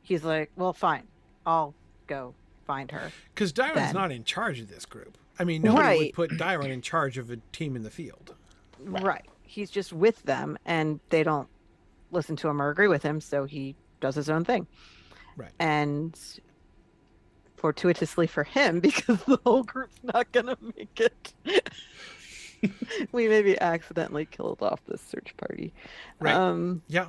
he's like, well, fine, I'll go find her. Because Daeron's not in charge of this group. I mean, nobody would put Daeron in charge of a team in the field. Right. He's just with them, and they don't listen to him or agree with him, so he does his own thing. Right. And fortuitously for him, because the whole group's not going to make it, we maybe accidentally killed off this search party. Right. Yeah.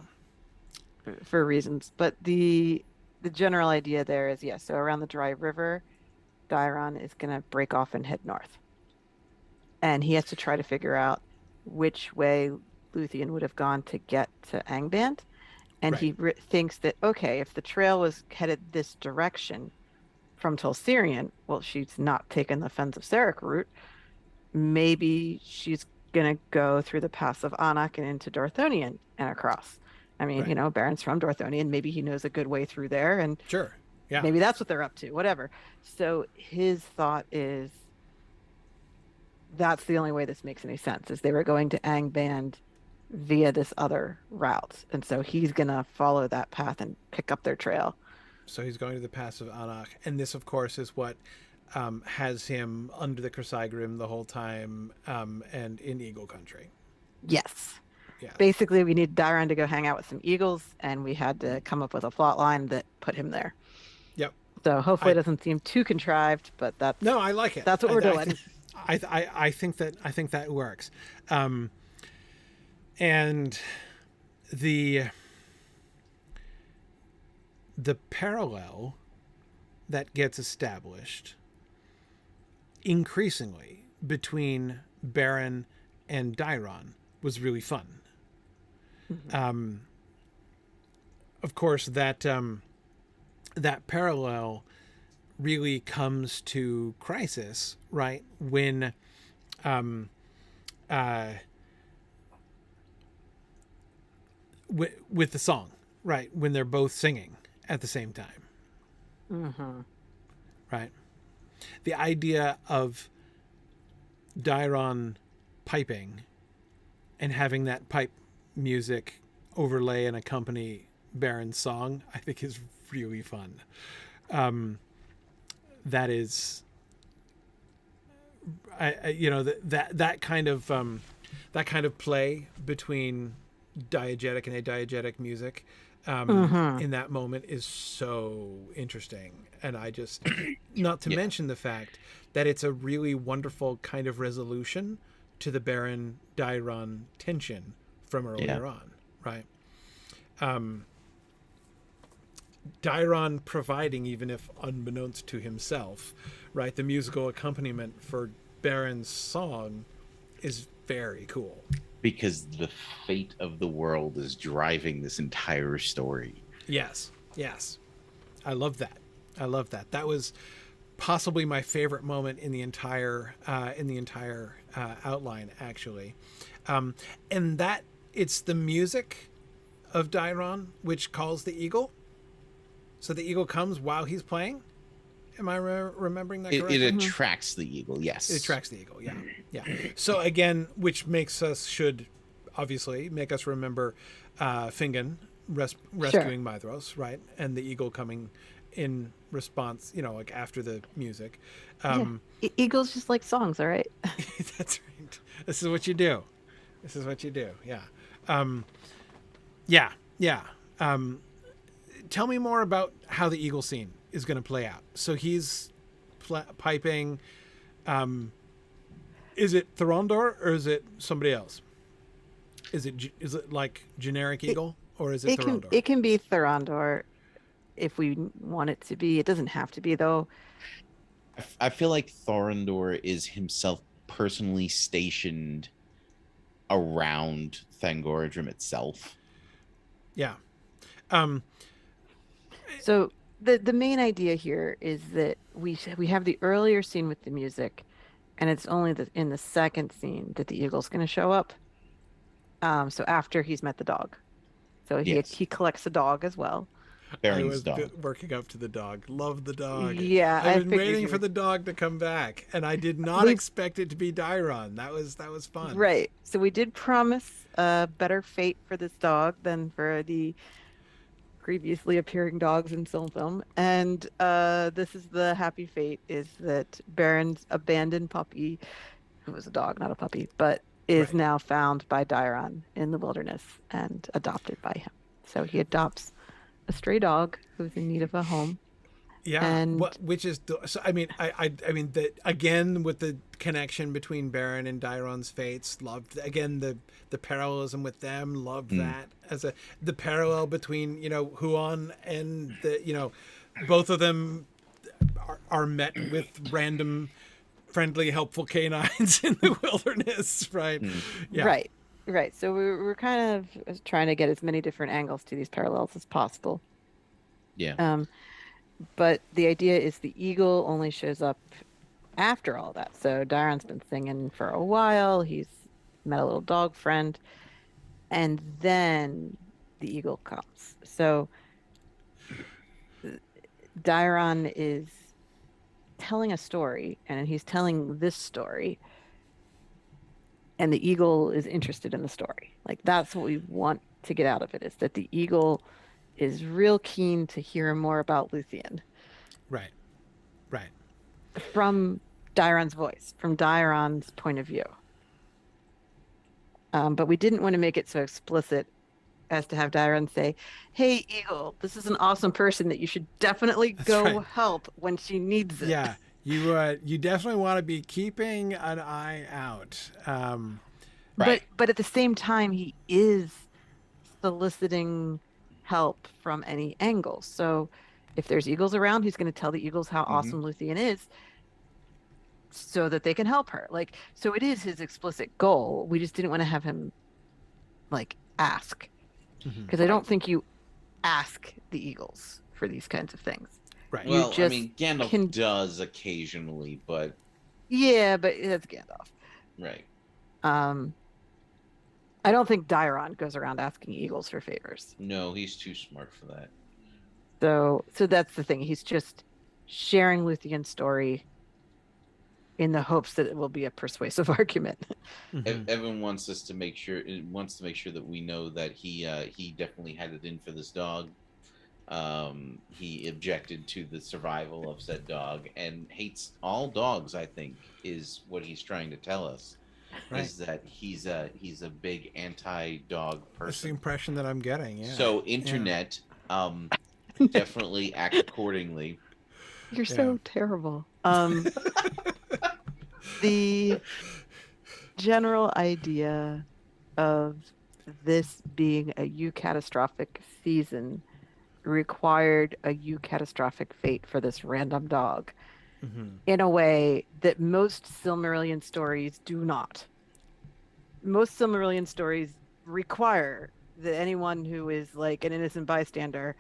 For reasons. But the general idea there is, so around the Dry River, Daeron is going to break off and head north. And he has to try to figure out which way Luthien would have gone to get to Angband. And he thinks that, okay, if the trail was headed this direction from Tolsirion, well, she's not taken the Fens of Serach route. Maybe she's going to go through the pass of Anak and into Dorthonion and across. I mean, Beren's from Dorthonion. Maybe he knows a good way through there. And sure. Yeah. Maybe that's what they're up to, whatever. So his thought is, that's the only way this makes any sense, is they were going to Angband via this other route. And so he's going to follow that path and pick up their trail. So he's going to the pass of Anak. And this, of course, is what has him under the Chrysaegrim the whole time and in Eagle Country. Yes. Yeah. Basically, we need Daeron to go hang out with some eagles, and we had to come up with a plot line that put him there. Yep. So hopefully it doesn't seem too contrived, but that's... No, I like it. That's what we're doing. I think that works. And the parallel that gets established increasingly between Beren and Daeron was really fun. Mm-hmm. Of course, that parallel really comes to crisis, right? When with the song, right? When they're both singing at the same time. Mm-hmm. right? The idea of Daeron piping and having that pipe music overlay and accompany Beren's song, I think is really fun. That is, that kind of play between diegetic and adiegetic music in that moment is so interesting. And I just, not to mention the fact that it's a really wonderful kind of resolution to the Beren Daeron tension from earlier on, right? Daeron providing, even if unbeknownst to himself, right, the musical accompaniment for Beren's song is very cool. Because the fate of the world is driving this entire story. Yes. I love that. That was possibly my favorite moment in the entire outline, actually. And that it's the music of Daeron which calls the eagle. So the eagle comes while he's playing. Am I remembering that correctly? It attracts the eagle, yes. It attracts the eagle, yeah. So again, which should obviously make us remember Fingon rescuing Maedhros, right? And the eagle coming in response, like after the music. Eagles just like songs, all right? That's right. This is what you do. Yeah. Tell me more about how the eagle scene is going to play out. So he's piping. Is it Thorondor or is it somebody else? Is it like generic eagle or is it Thorondor? It can be Thorondor if we want it to be. It doesn't have to be, though. I feel like Thorondor is himself personally stationed around Thangorodrim itself. Yeah. So the main idea here is that we have the earlier scene with the music, and it's only in the second scene that the eagle's going to show up. So after he's met the dog, so he collects the dog as well. Beren's dog. Working up to the dog. Love the dog. Yeah, I've been waiting for the dog to come back, and I did not expect it to be Daeron. That was fun. Right. So we did promise a better fate for this dog than for the previously appearing dogs in Silmfilm, and this is the happy fate: is that Beren's abandoned puppy, who was a dog, not a puppy, but is now found by Daeron in the wilderness and adopted by him. So he adopts a stray dog who's in need of a home. Yeah, and which is so. I mean, I mean that again with the connection between Beren and Daeron's fates. Loved again the parallelism with them. Loved that as the parallel between Huon and the both of them are met with random, friendly, helpful canines in the wilderness. Right. Yeah. Right. So we're kind of trying to get as many different angles to these parallels as possible. Yeah. But the idea is the eagle only shows up after all that. So Daeron's been singing for a while. He's met a little dog friend. And then the eagle comes. So Daeron is telling a story, and he's telling this story. And the eagle is interested in the story. Like, that's what we want to get out of it, is that the eagle is real keen to hear more about Luthien. Right. From Daeron's voice, from Daeron's point of view. But we didn't want to make it so explicit as to have Daeron say, "Hey, eagle, this is an awesome person that you should definitely go help when she needs it." Yeah, you definitely want to be keeping an eye out. But at the same time, he is soliciting help from any angle. So if there's eagles around, he's going to tell the eagles how awesome Luthien is so that they can help her. Like, so it is his explicit goal. We just didn't want to have him ask, because I don't think you ask the eagles for these kinds of things. Right. Well, I mean, Gandalf does occasionally, but yeah, but that's Gandalf. Right. I don't think Daeron goes around asking eagles for favors. No, he's too smart for that. So that's the thing. He's just sharing Luthien's story in the hopes that it will be a persuasive argument. Mhm. Evan wants us to make sure. It wants to make sure that we know that he definitely had it in for this dog. He objected to the survival of said dog and hates all dogs. I think is what he's trying to tell us. Right. Is that he's a big anti-dog That's the person. impression that I'm getting. Yeah. So internet, definitely act accordingly. You're so terrible. The general idea of this being a eucatastrophic season required a eucatastrophic fate for this random dog Mhm. in a way that most Silmarillion stories do not. Most Silmarillion stories require that anyone who is like an innocent bystander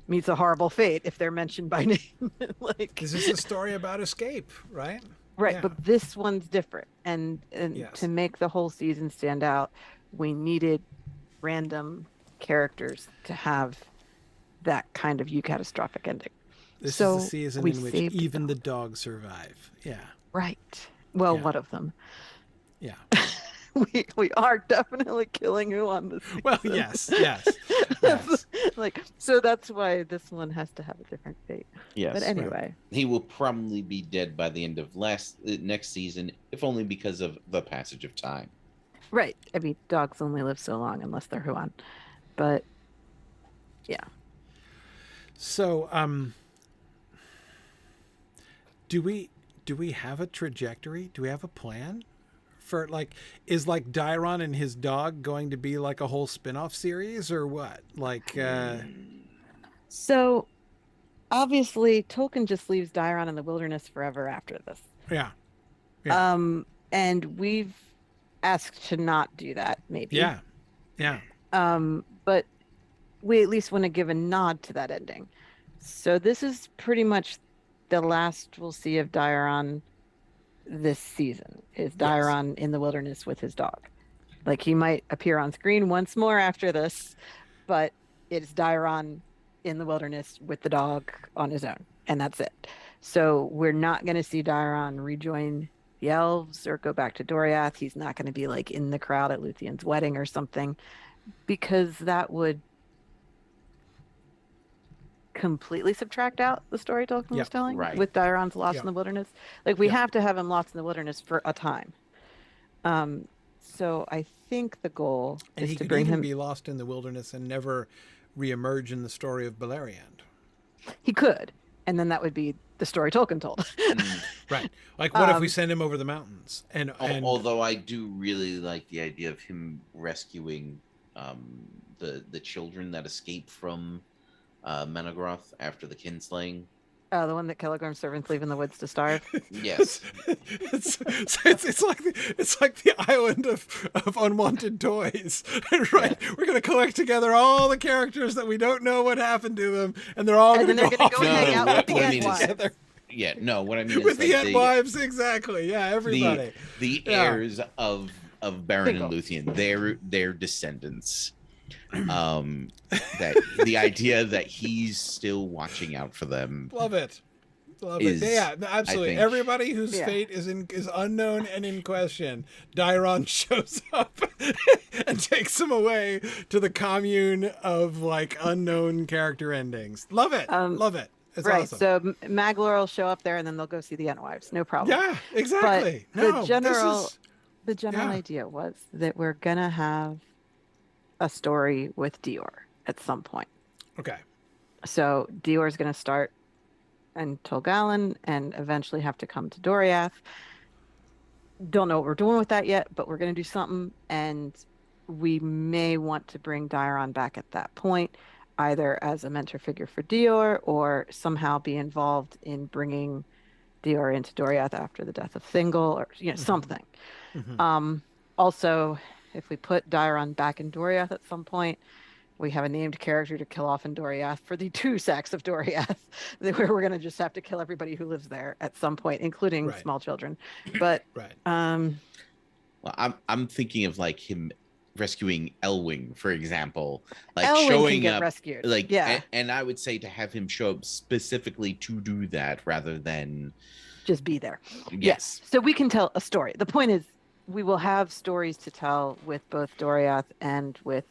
meets a horrible fate if they're mentioned by name. Like, This is a story about escape, right? right, Yeah. but this one's different. And Yes. to make the whole season stand out, we needed random characters to have that kind of eucatastrophic ending. This So is a season we in which saved even the the dogs survive. Yeah. Right. Well, Yeah. one of them. Yeah. We are definitely killing who on this season. Well, yes. Yes. Like, so that's why this one has to have a different fate. Yes. But anyway, He will probably be dead by the end of next season, if only because of the passage of time. right. I mean, dogs only live so long unless they're Huan. But yeah. So, do we have a trajectory? Do we have a plan for, like, is like Daeron and his dog going to be like a whole spin-off series or what? Like, So obviously Tolkien just leaves Daeron in the wilderness forever after this. yeah. Yeah. And we've asked to not do that, maybe. Yeah. Yeah. But we at least want to give a nod to that ending. So this is pretty much the last we'll see of Daeron this season, is Daeron in the wilderness with his dog. Like, he might appear on screen once more after this, but it's Daeron in the wilderness with the dog on his own, and that's it. So we're not going to see Daeron rejoin the elves or go back to Doriath. He's not going to be like in the crowd at Luthien's wedding or something, because that would completely subtract out the story Tolkien was telling right. with Daeron's lost in the wilderness. Like, we have to have him lost in the wilderness for a time. So I think the goal And is he to could bring even him. be lost in the wilderness and never reemerge in the story of Beleriand. He could, and then that would be the story Tolkien told. Right. Like, what if we send him over the mountains? And Although I do really like the idea of him rescuing the children that escaped from Menegroth after the kinslaying. Oh, the one that Kelegorm's servants leave in the woods to starve. Yes. it's like the island of unwanted toys, right? Yeah. We're gonna collect together all the characters that we don't know what happened to them, and they're all And gonna then go they're gonna off go hang out with the what I mean is- Ent together Yeah, no, what I mean is with the like Ent wives, exactly. Yeah, everybody. the Yeah. heirs of Beren Bingo. and Luthien, their descendants. That the idea that he's still watching out for them. Love it. Love Is, it. Yeah, absolutely. think- Everybody whose Yeah. fate is unknown and in question, Daeron shows up and takes them away to the commune of like unknown character endings. Love it. Love it. It's Right. awesome. So Maglor will show up there, and then they'll go see the Ent wives. No problem. Yeah, exactly. But No, the general, this is, the general yeah. idea was that we're gonna have a story with Dior at some point. okay. So Dior is gonna start in Tolgalen and eventually have to come to Doriath. Don't know what we're doing with that yet, but we're gonna do something, and we may want to bring Daeron back at that point, either as a mentor figure for Dior or somehow be involved in bringing Dior into Doriath after the death of Thingol, or something. Mhm. Also, if we put Daeron back in Doriath at some point, we have a named character to kill off in Doriath for the 2 sacks of Doriath, where we're going to just have to kill everybody who lives there at some point, including Right. small children. But Right. Well, I'm thinking of like him rescuing Elwing, for example, like Elwing showing can get up, rescued. like, Yeah. and I would say to have him show up specifically to do that rather than Just be there. yes, So we can tell a story. The point is, we will have stories to tell with both Doriath and with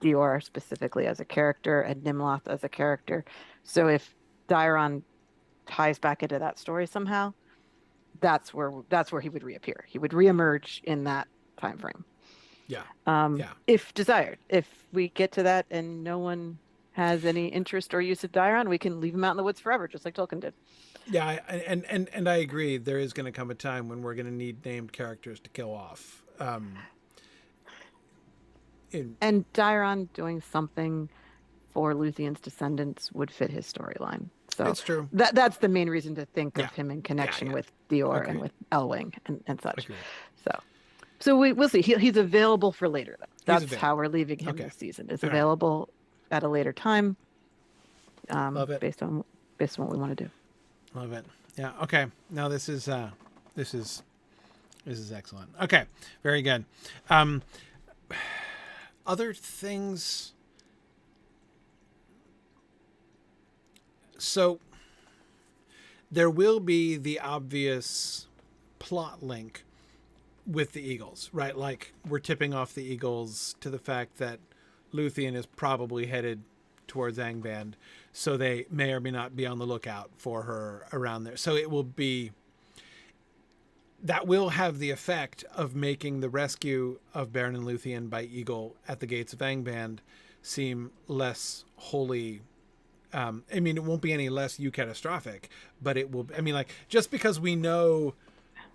Dior specifically as a character and Nimloth as a character. So if Daeron ties back into that story somehow, that's where he would reappear. He would reemerge in that time frame. Yeah. If desired. If we get to that and no one has any interest or use of Daeron, we can leave him out in the woods forever, just like Tolkien did. Yeah, and I agree. There is going to come a time when we're going to need named characters to kill off. And Daeron doing something for Luthien's descendants would fit his storyline. So it's true. That's the main reason to think Yeah. of him in connection Yeah. with Dior Agreed. and with Elwing and such. Agreed. So we'll see. He's available for later, though. That's available. how we're leaving him Okay. this season. It's All right. available at a later time. Love it. Based on what we want to do. Love it. Yeah. Okay. Now this is excellent. Okay. Very good. Other things. So there will be the obvious plot link with the Eagles, right? Like we're tipping off the Eagles to the fact that Luthien is probably headed towards Angband, so they may or may not be on the lookout for her around there. So it will be, that will have the effect of making the rescue of Beren and Luthien by Eagle at the gates of Angband seem less wholly, I mean, it won't be any less catastrophic, but it will, I mean, like, just because we know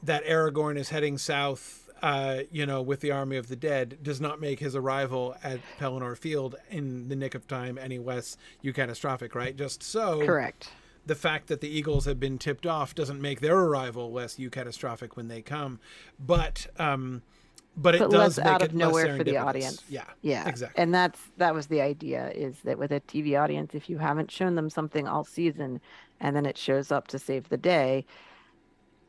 that Aragorn is heading south, with the army of the dead, does not make his arrival at Pelennor Field in the nick of time any less catastrophic, right? Just so, Correct. the fact that the Eagles have been tipped off doesn't make their arrival less catastrophic when they come, but it But does less make out it of nowhere less for the serendipitous. audience. Yeah, Yeah. exactly. And that was the idea, is that with a TV audience, if you haven't shown them something all season and then it shows up to save the day,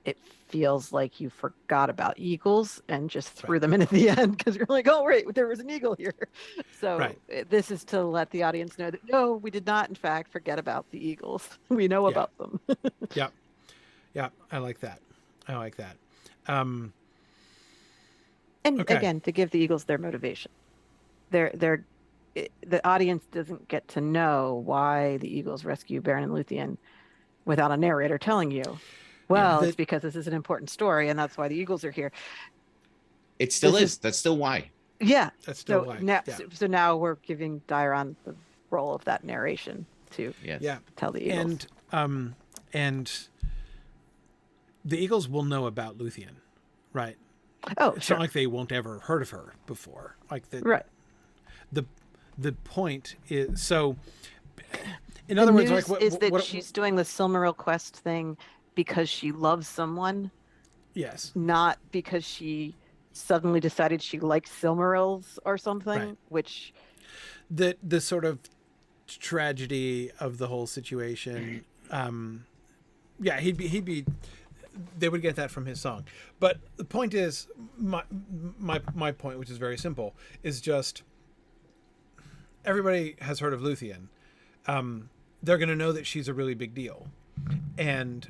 it feels like you forgot about eagles and just threw them in at the end because you're like, oh, right, there was an eagle here. So Right. this is to let the audience know that, no, we did not, in fact, forget about the eagles. We know Yeah. about them. Yeah, I like that. And Okay. again, to give the eagles their motivation. The audience doesn't get to know why the eagles rescue Beren and Luthien without a narrator telling you, well, it's because this is an important story and that's why the eagles are here. it still This is. That's still why. Yeah. That's still So why. now, Yeah. so now we're giving Daeron the role of that narration to Yes. Yeah. tell the eagles. And the Eagles will know about Luthien, right? Oh, It's sure. not like they won't ever heard of her before. Like Right. The point is, so in The other words, news like is that what she's doing the Silmaril quest thing because she loves someone, yes, not because she suddenly decided she likes Silmarils or something, Right. which the sort of tragedy of the whole situation. Yeah, he'd be. They would get that from his song, but the point is, my point, which is very simple, is just everybody has heard of Luthien. They're going to know that she's a really big deal,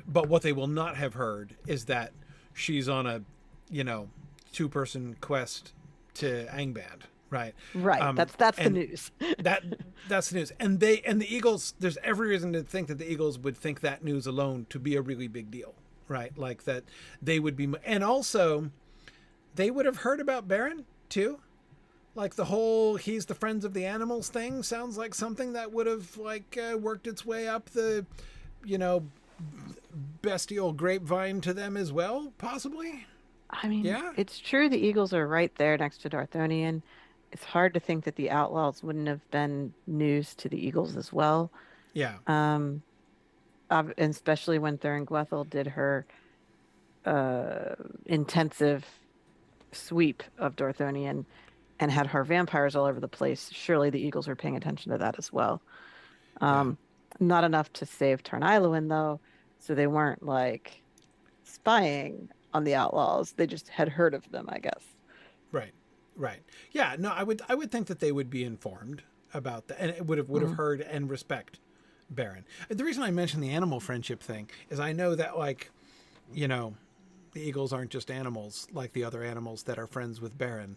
but what they will not have heard is that she's on a, 2-person quest to Angband, right? right. That's the and news. That's the news, and the Eagles. There's every reason to think that the Eagles would think that news alone to be a really big deal, right? Like that they would be, and also they would have heard about Beren too. Like the whole he's the friends of the animals thing sounds like something that would have worked its way up the, bestial grapevine to them as well, possibly. I mean, Yeah. it's true the eagles are right there next to Darthonian. It's hard to think that the outlaws wouldn't have been news to the eagles as well. Yeah. And especially when Thurin Gwethel did her intensive sweep of Dorthonion and had her vampires all over the place. Surely the eagles were paying attention to that as well. Not enough to save Tarnailuin, though, so they weren't spying on the outlaws. They just had heard of them, I guess. Right. Right. Yeah. No, I would think that they would be informed about that, and it would have heard and respect Beren. And the reason I mentioned the animal friendship thing is I know that, like, you know, the eagles aren't just animals like the other animals that are friends with Beren.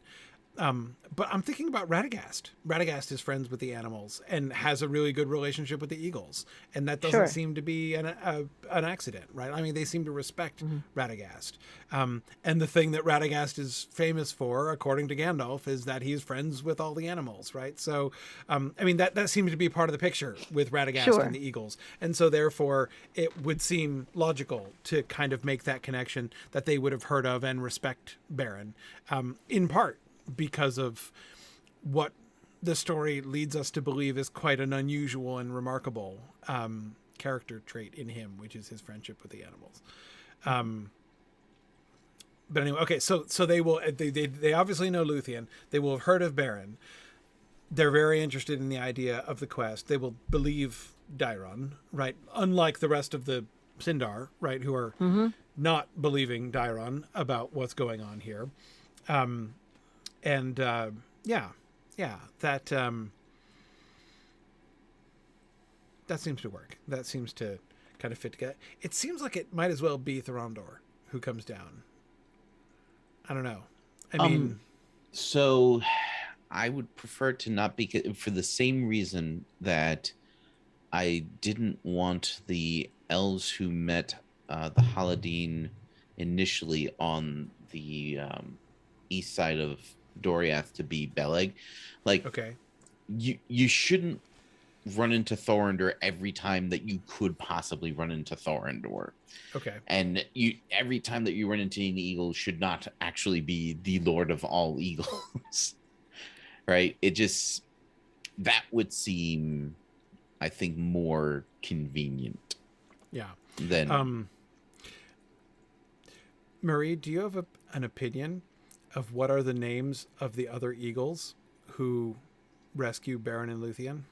But I'm thinking about Radagast. Radagast is friends with the animals and has a really good relationship with the eagles, and that doesn't Sure. seem to be an accident, right? I mean, they seem to respect Radagast. And the thing that Radagast is famous for, according to Gandalf, is that he's friends with all the animals, right? So, I mean, that seems to be part of the picture with Radagast Sure. and the eagles, and so therefore it would seem logical to kind of make that connection that they would have heard of and respect Beren, in part because of what the story leads us to believe is quite an unusual and remarkable character trait in him, which is his friendship with the animals. But anyway, okay, so they obviously know Luthien. They will have heard of Beren. They're very interested in the idea of the quest. They will believe Daeron, right? Unlike the rest of the Sindar, right, who are not believing Daeron about what's going on here. And that seems to work. That seems to kind of fit together. It seems like it might as well be Thorondor who comes down. I don't know. I mean, so I would prefer to not be, for the same reason that I didn't want the elves who met the Haladin initially on the east side of Doriath to be Beleg. Like, okay. You shouldn't run into Thorondor every time that you could possibly run into Thorondor. Okay. And every time that you run into an eagle should not actually be the Lord of all eagles. Right? That would seem, I think, more convenient. Yeah. Than Marie, do you have an opinion of what are the names of the other eagles who rescue Beren and Luthien?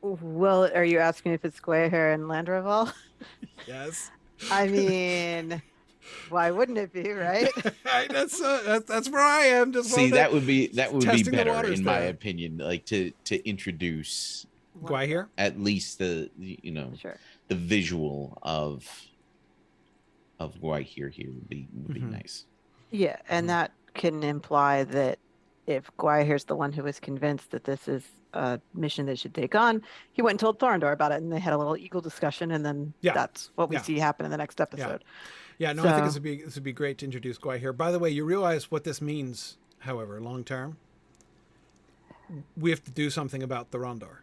Well, are you asking if it's Gwaihir and Landroval? Yes. I mean, why wouldn't it be, right? That's where I am. Just see, that would be testing the better waters in my there. opinion. Like to introduce Gwaihir? at least the Sure. the visual of Gwaihir here would be nice. Yeah, and that can imply that if Gwaihir's the one who was convinced that this is a mission they should take on, he went and told Thorondor about it, and they had a little eagle discussion, and then that's what we see happen in the next episode. Yeah, no, I think this would be great to introduce Gwaihir. By the way, you realize what this means, however, long term? We have to do something about Thorondor.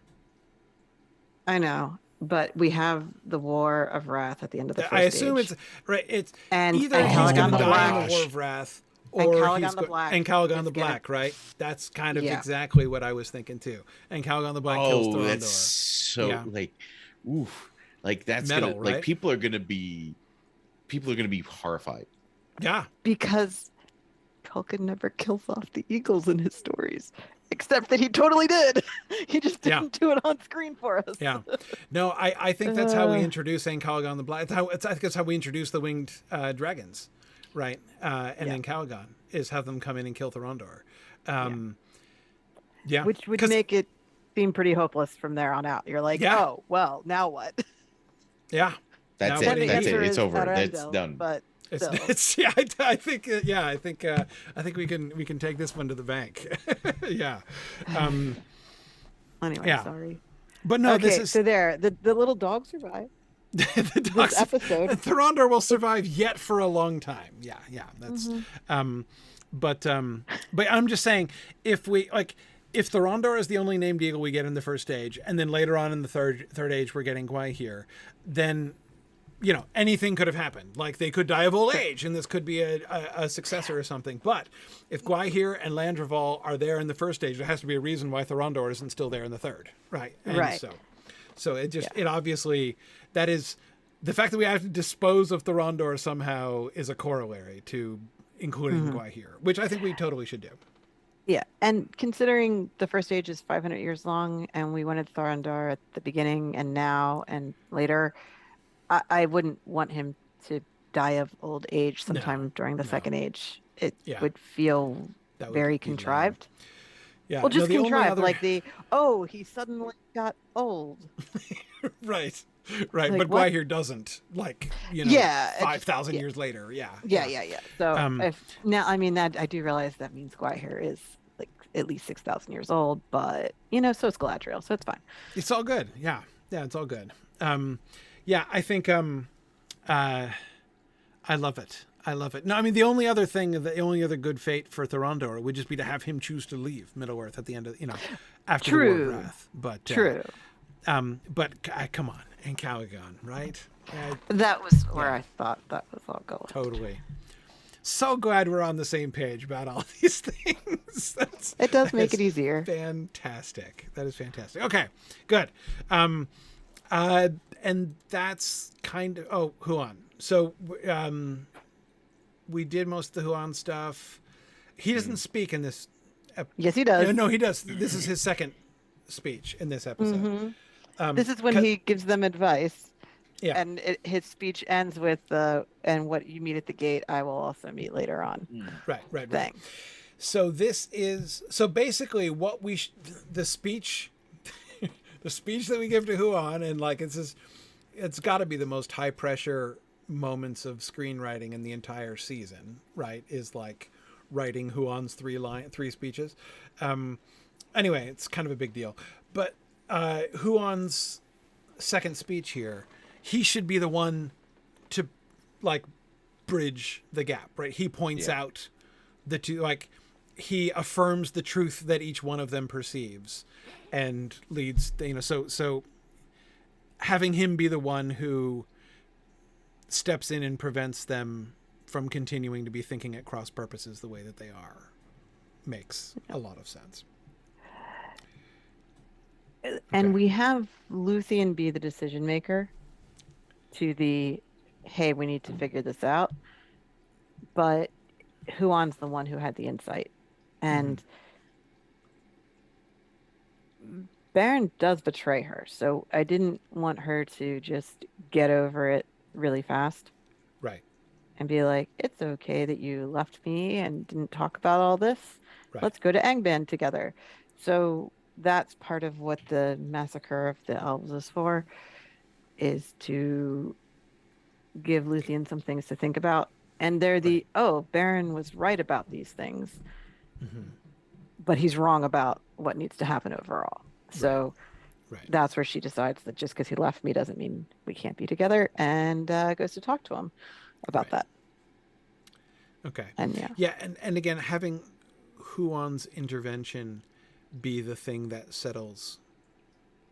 I know, but we have the War of Wrath at the end of the first I assume age. it's right. It's And either he's Calagon going to the die in Black. the War of Wrath, And or Calagon he's the Black and Calagon is the gonna- Black, right? That's kind of Yeah. exactly what I was thinking too. And Calagon the Black kills Thorondor. That's so like, oof, like that's Metal, gonna right? like people are gonna be horrified. Yeah, Because Tolkien never kills off the eagles in his stories, except that he totally did. He just didn't do it on screen for us. yeah. No, I think that's how we introduce Calagon the Black. I think that's how we introduce the winged dragons, right? And then Calagon is have them come in and kill Thorondor. Yeah, Which would make it seem pretty hopeless from there on out. You're like, oh, well, now what? Yeah. That's Now it. what That's do you it. do? It's over. That's Arendelle, done. But It's yeah. I think I think we can take this one to the bank. Yeah. Anyway, sorry. But no, Okay, this is so there. The little dog survived. the dogs, This episode. Thorondor will survive yet for a long time. Yeah. That's but I'm just saying, if Thorondor is the only named eagle we get in the first stage, and then later on in the third age we're getting Gwaihir, then anything could have happened. Like they could die of old age, and this could be a successor or something. But if Gwaihir and Landroval are there in the first stage, there has to be a reason why Thorondor isn't still there in the third, right? And right. So it just it obviously, that is the fact that we have to dispose of Thorondor somehow is a corollary to including Gwaihir, which I think we totally should do. Yeah, and considering the first age is 500 years long, and we wanted Thorondor at the beginning and now and later, I wouldn't want him to die of old age sometime during the second age. it Yeah. would feel That would very be lame. contrived. Yeah. Well, no, just the only contrived, other- like oh, he suddenly got old. right. Right. Like, but what? Gwaihir doesn't, like, Yeah, it just- 5,000 yeah. years later. Yeah. Yeah. So Um, if now, I mean that I do realize that means Gwaihir is like at least 6,000 years old, but so is Galadriel, so it's fine. It's all good. Yeah. Yeah, it's all good. Yeah, I think I love it. I love it. No, I mean the only other good fate for Thorondor would just be to have him choose to leave Middle-earth at the end of after the War True. of Wrath. But True. But come on, and Calagon, right? That was where Yeah. I thought that was all going. Totally. So glad we're on the same page about all these things. It does make is it easier. Fantastic. That is fantastic. Okay, good. And that's kind of Huan. So we did most of the Huan stuff. He doesn't speak in this. Yes, he does. No, he does. This is his second speech in this episode. This is when he gives them advice. Yeah. And his speech ends with and what you meet at the gate, I will also meet later on. Right. Thing. So basically what the speech that we give to Huan, and like it's got to be the most high pressure moments of screenwriting in the entire season, right? Is like writing Huan's three speeches. Anyway, it's kind of a big deal. But Huan's second speech here, he should be the one to like bridge the gap, right? He points out the two, like he affirms the truth that each one of them perceives and leads, so having him be the one who steps in and prevents them from continuing to be thinking at cross purposes the way that they are makes a lot of sense. And we have Luthien be the decision maker to the, hey, we need to figure this out. But Huan's the one who had the insight. And Beren does betray her. So I didn't want her to just get over it really fast. Right. And be like, it's okay that you left me and didn't talk about all this. Right. Let's go to Angband together. So that's part of what the massacre of the elves is for, is to give Luthien some things to think about. And they're Beren was right about these things, but he's wrong about what needs to happen overall. So that's where she decides that just because he left me doesn't mean we can't be together, and goes to talk to him about that. Okay. And and again, having Huan's intervention be the thing that settles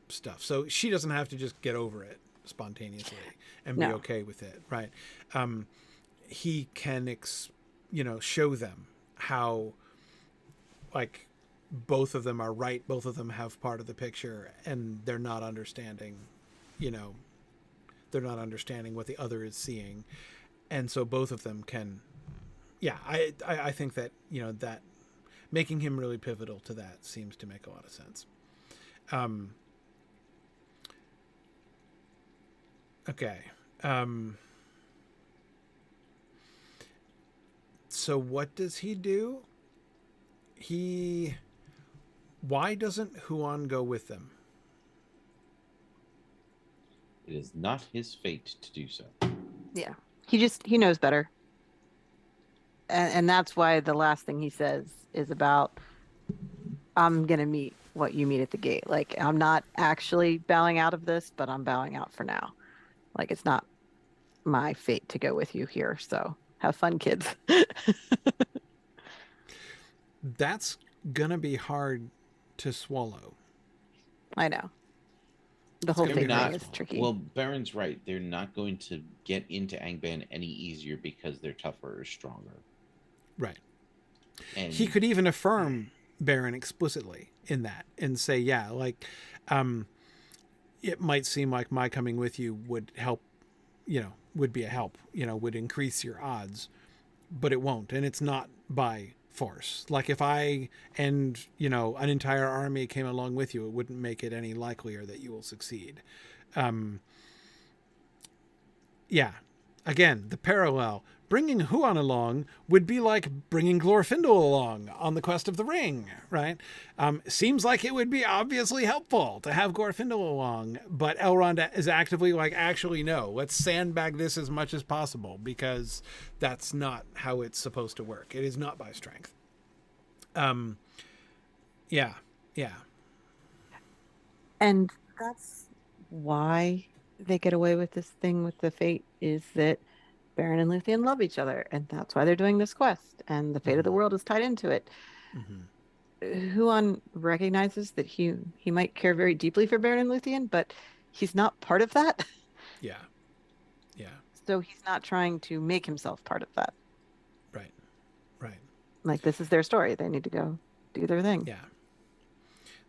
stuff, so she doesn't have to just get over it spontaneously and be okay with it, right? He can show them how, like, both of them are right, both of them have part of the picture, and they're not understanding what the other is seeing, and so both of them can I think that that making him really pivotal to that seems to make a lot of sense. Okay. So what does he do? Why doesn't Huan go with them? It is not his fate to do so. Yeah. He knows better. And that's why the last thing he says is about, I'm going to meet what you meet at the gate. Like, I'm not actually bowing out of this, but I'm bowing out for now. Like, it's not my fate to go with you here. So have fun, kids. That's going to be hard to swallow. I know. The whole thing is tricky. Well, Beren's right. They're not going to get into Angband any easier because they're tougher or stronger. Right. And he could even affirm Beren explicitly in that and say, it might seem like my coming with you would help, would be a help, would increase your odds, but it won't. And it's not by force. Like if I and, an entire army came along with you, it wouldn't make it any likelier that you will succeed. again, the parallel. Bringing Huan along would be like bringing Glorfindel along on the Quest of the Ring, right? Seems like it would be obviously helpful to have Glorfindel along, but Elrond is actively like, actually, no, let's sandbag this as much as possible because that's not how it's supposed to work. It is not by strength. Yeah. And that's why they get away with this thing with the fate, is that Beren and Luthien love each other, and that's why they're doing this quest, and the fate of the world is tied into it. Huan recognizes that he might care very deeply for Beren and Luthien, but he's not part of that. Yeah. So he's not trying to make himself part of that. Right. Like, this is their story. They need to go do their thing. Yeah.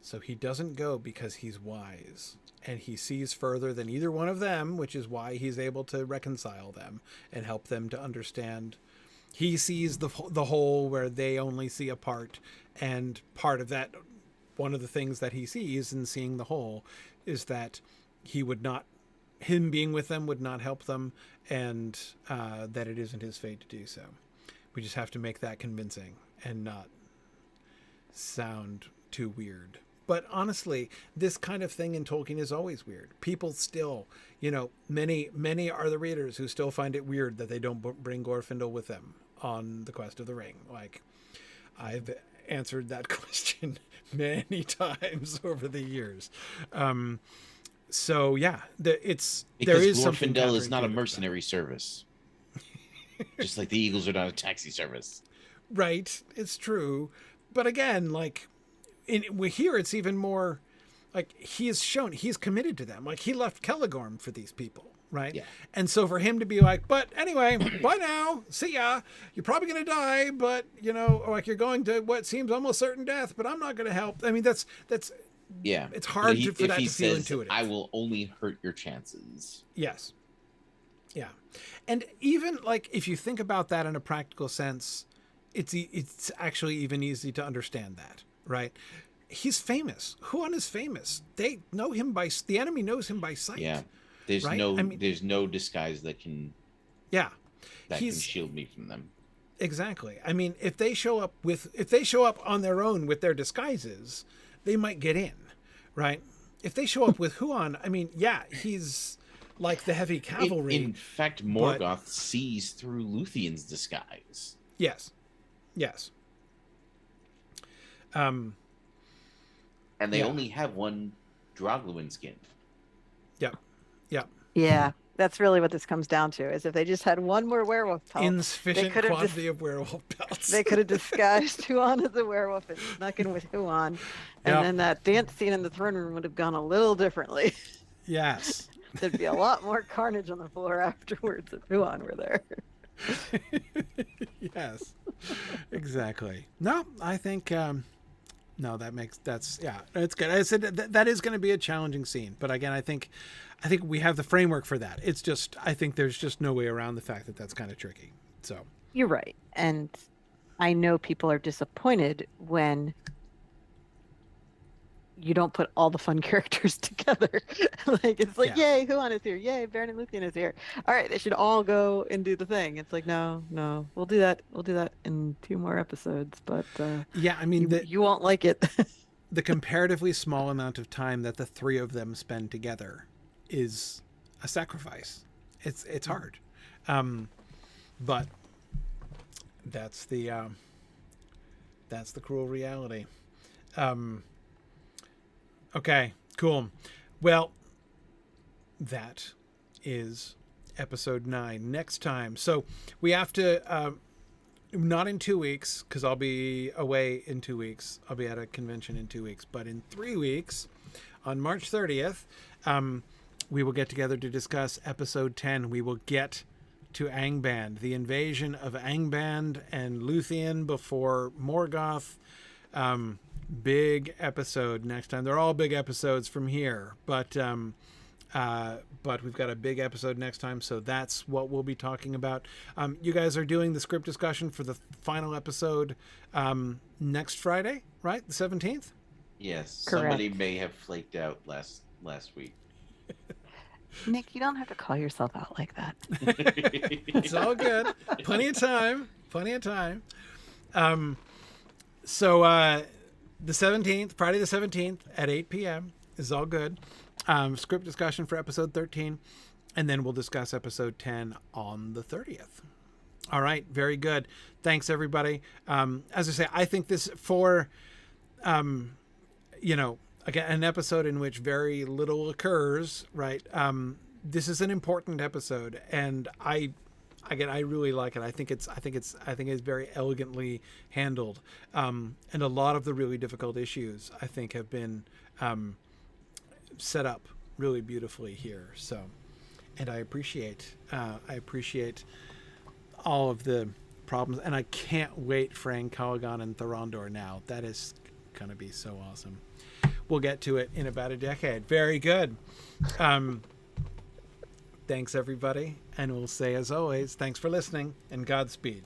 So he doesn't go because he's wise and he sees further than either one of them, which is why he's able to reconcile them and help them to understand. He sees the whole where they only see a part, and part of that, one of the things that he sees in seeing the whole is that him being with them would not help them, and that it isn't his fate to do so. We just have to make that convincing and not sound too weird. But honestly, this kind of thing in Tolkien is always weird. People still, many are the readers who still find it weird that they don't bring Glorfindel with them on the Quest of the Ring. Like, I've answered that question many times over the years. So yeah, there is something. Glorfindel is not a mercenary service, just like the Eagles are not a taxi service. Right, it's true, but again, like. Here it's even more like he's committed to them. Like, he left Celegorm for these people, right? Yeah. And so for him to be like, but anyway, bye now, see ya. You're probably going to die, but like you're going to what seems almost certain death, but I'm not going to help. I mean, that's yeah. It's hard for that to feel intuitive. I will only hurt your chances. Yes. Yeah. And even like if you think about that in a practical sense, it's actually even easy to understand that. Right, he's famous. Huan is famous. They know him the enemy knows him by sight. Yeah, there's right? There's no disguise that can. Yeah, can shield me from them. Exactly. I mean, if they show up on their own with their disguises, they might get in, right? If they show up with Huan, I mean, yeah, he's like the heavy cavalry. In fact, Morgoth sees through Luthien's disguise. Yes. And they only have one Drogluin skin. Yep. Yeah, that's really what this comes down to, is if they just had one more werewolf pelt. Insufficient quantity of werewolf pelts. They could have disguised Huan as a werewolf and snuck in with Huan. And then that dance scene in the throne room would have gone a little differently. Yes. There'd be a lot more carnage on the floor afterwards if Huan were there. Yes, exactly. No, I think it's good. I said that is going to be a challenging scene, but again, I think we have the framework for that. It's just, I think there's just no way around the fact that that's kind of tricky. So you're right, and I know people are disappointed when you don't put all the fun characters together. Like, it's like, yay, Huan is here. Yay, Beren and Luthien is here. All right, they should all go and do the thing. It's like, no, we'll do that. We'll do that in 2 more episodes. But yeah, I mean, you won't like it. The comparatively small amount of time that the 3 of them spend together is a sacrifice. It's hard, but that's the cruel reality. Okay, cool. Well, that is episode 9. Next time. So we have to, not in 2 weeks, because I'll be away in 2 weeks. I'll be at a convention in 2 weeks. But in 3 weeks, on March 30th, we will get together to discuss episode 10. We will get to Angband, the invasion of Angband and Luthien before Morgoth. Big episode next time. They're all big episodes from here, but we've got a big episode next time, so that's what we'll be talking about. You guys are doing the script discussion for the final episode next Friday, right? The 17th? Yes. Correct. Somebody may have flaked out last week. Nick, you don't have to call yourself out like that. It's all good. Plenty of time. Plenty of time. So the 17th, Friday the 17th at 8 p.m. is all good. Script discussion for episode 13. And then we'll discuss episode 10 on the 30th. All right. Very good. Thanks, everybody. As I say, I think this for, again, an episode in which very little occurs, right? This is an important episode, and I really like it. I think it's very elegantly handled, and a lot of the really difficult issues I think have been set up really beautifully here. So, and I appreciate all of the problems, and I can't wait for Caligan and Thorondor now. That is gonna be so awesome. We'll get to it in about a decade. Very good. Thanks, everybody. And we'll say, as always, thanks for listening and Godspeed.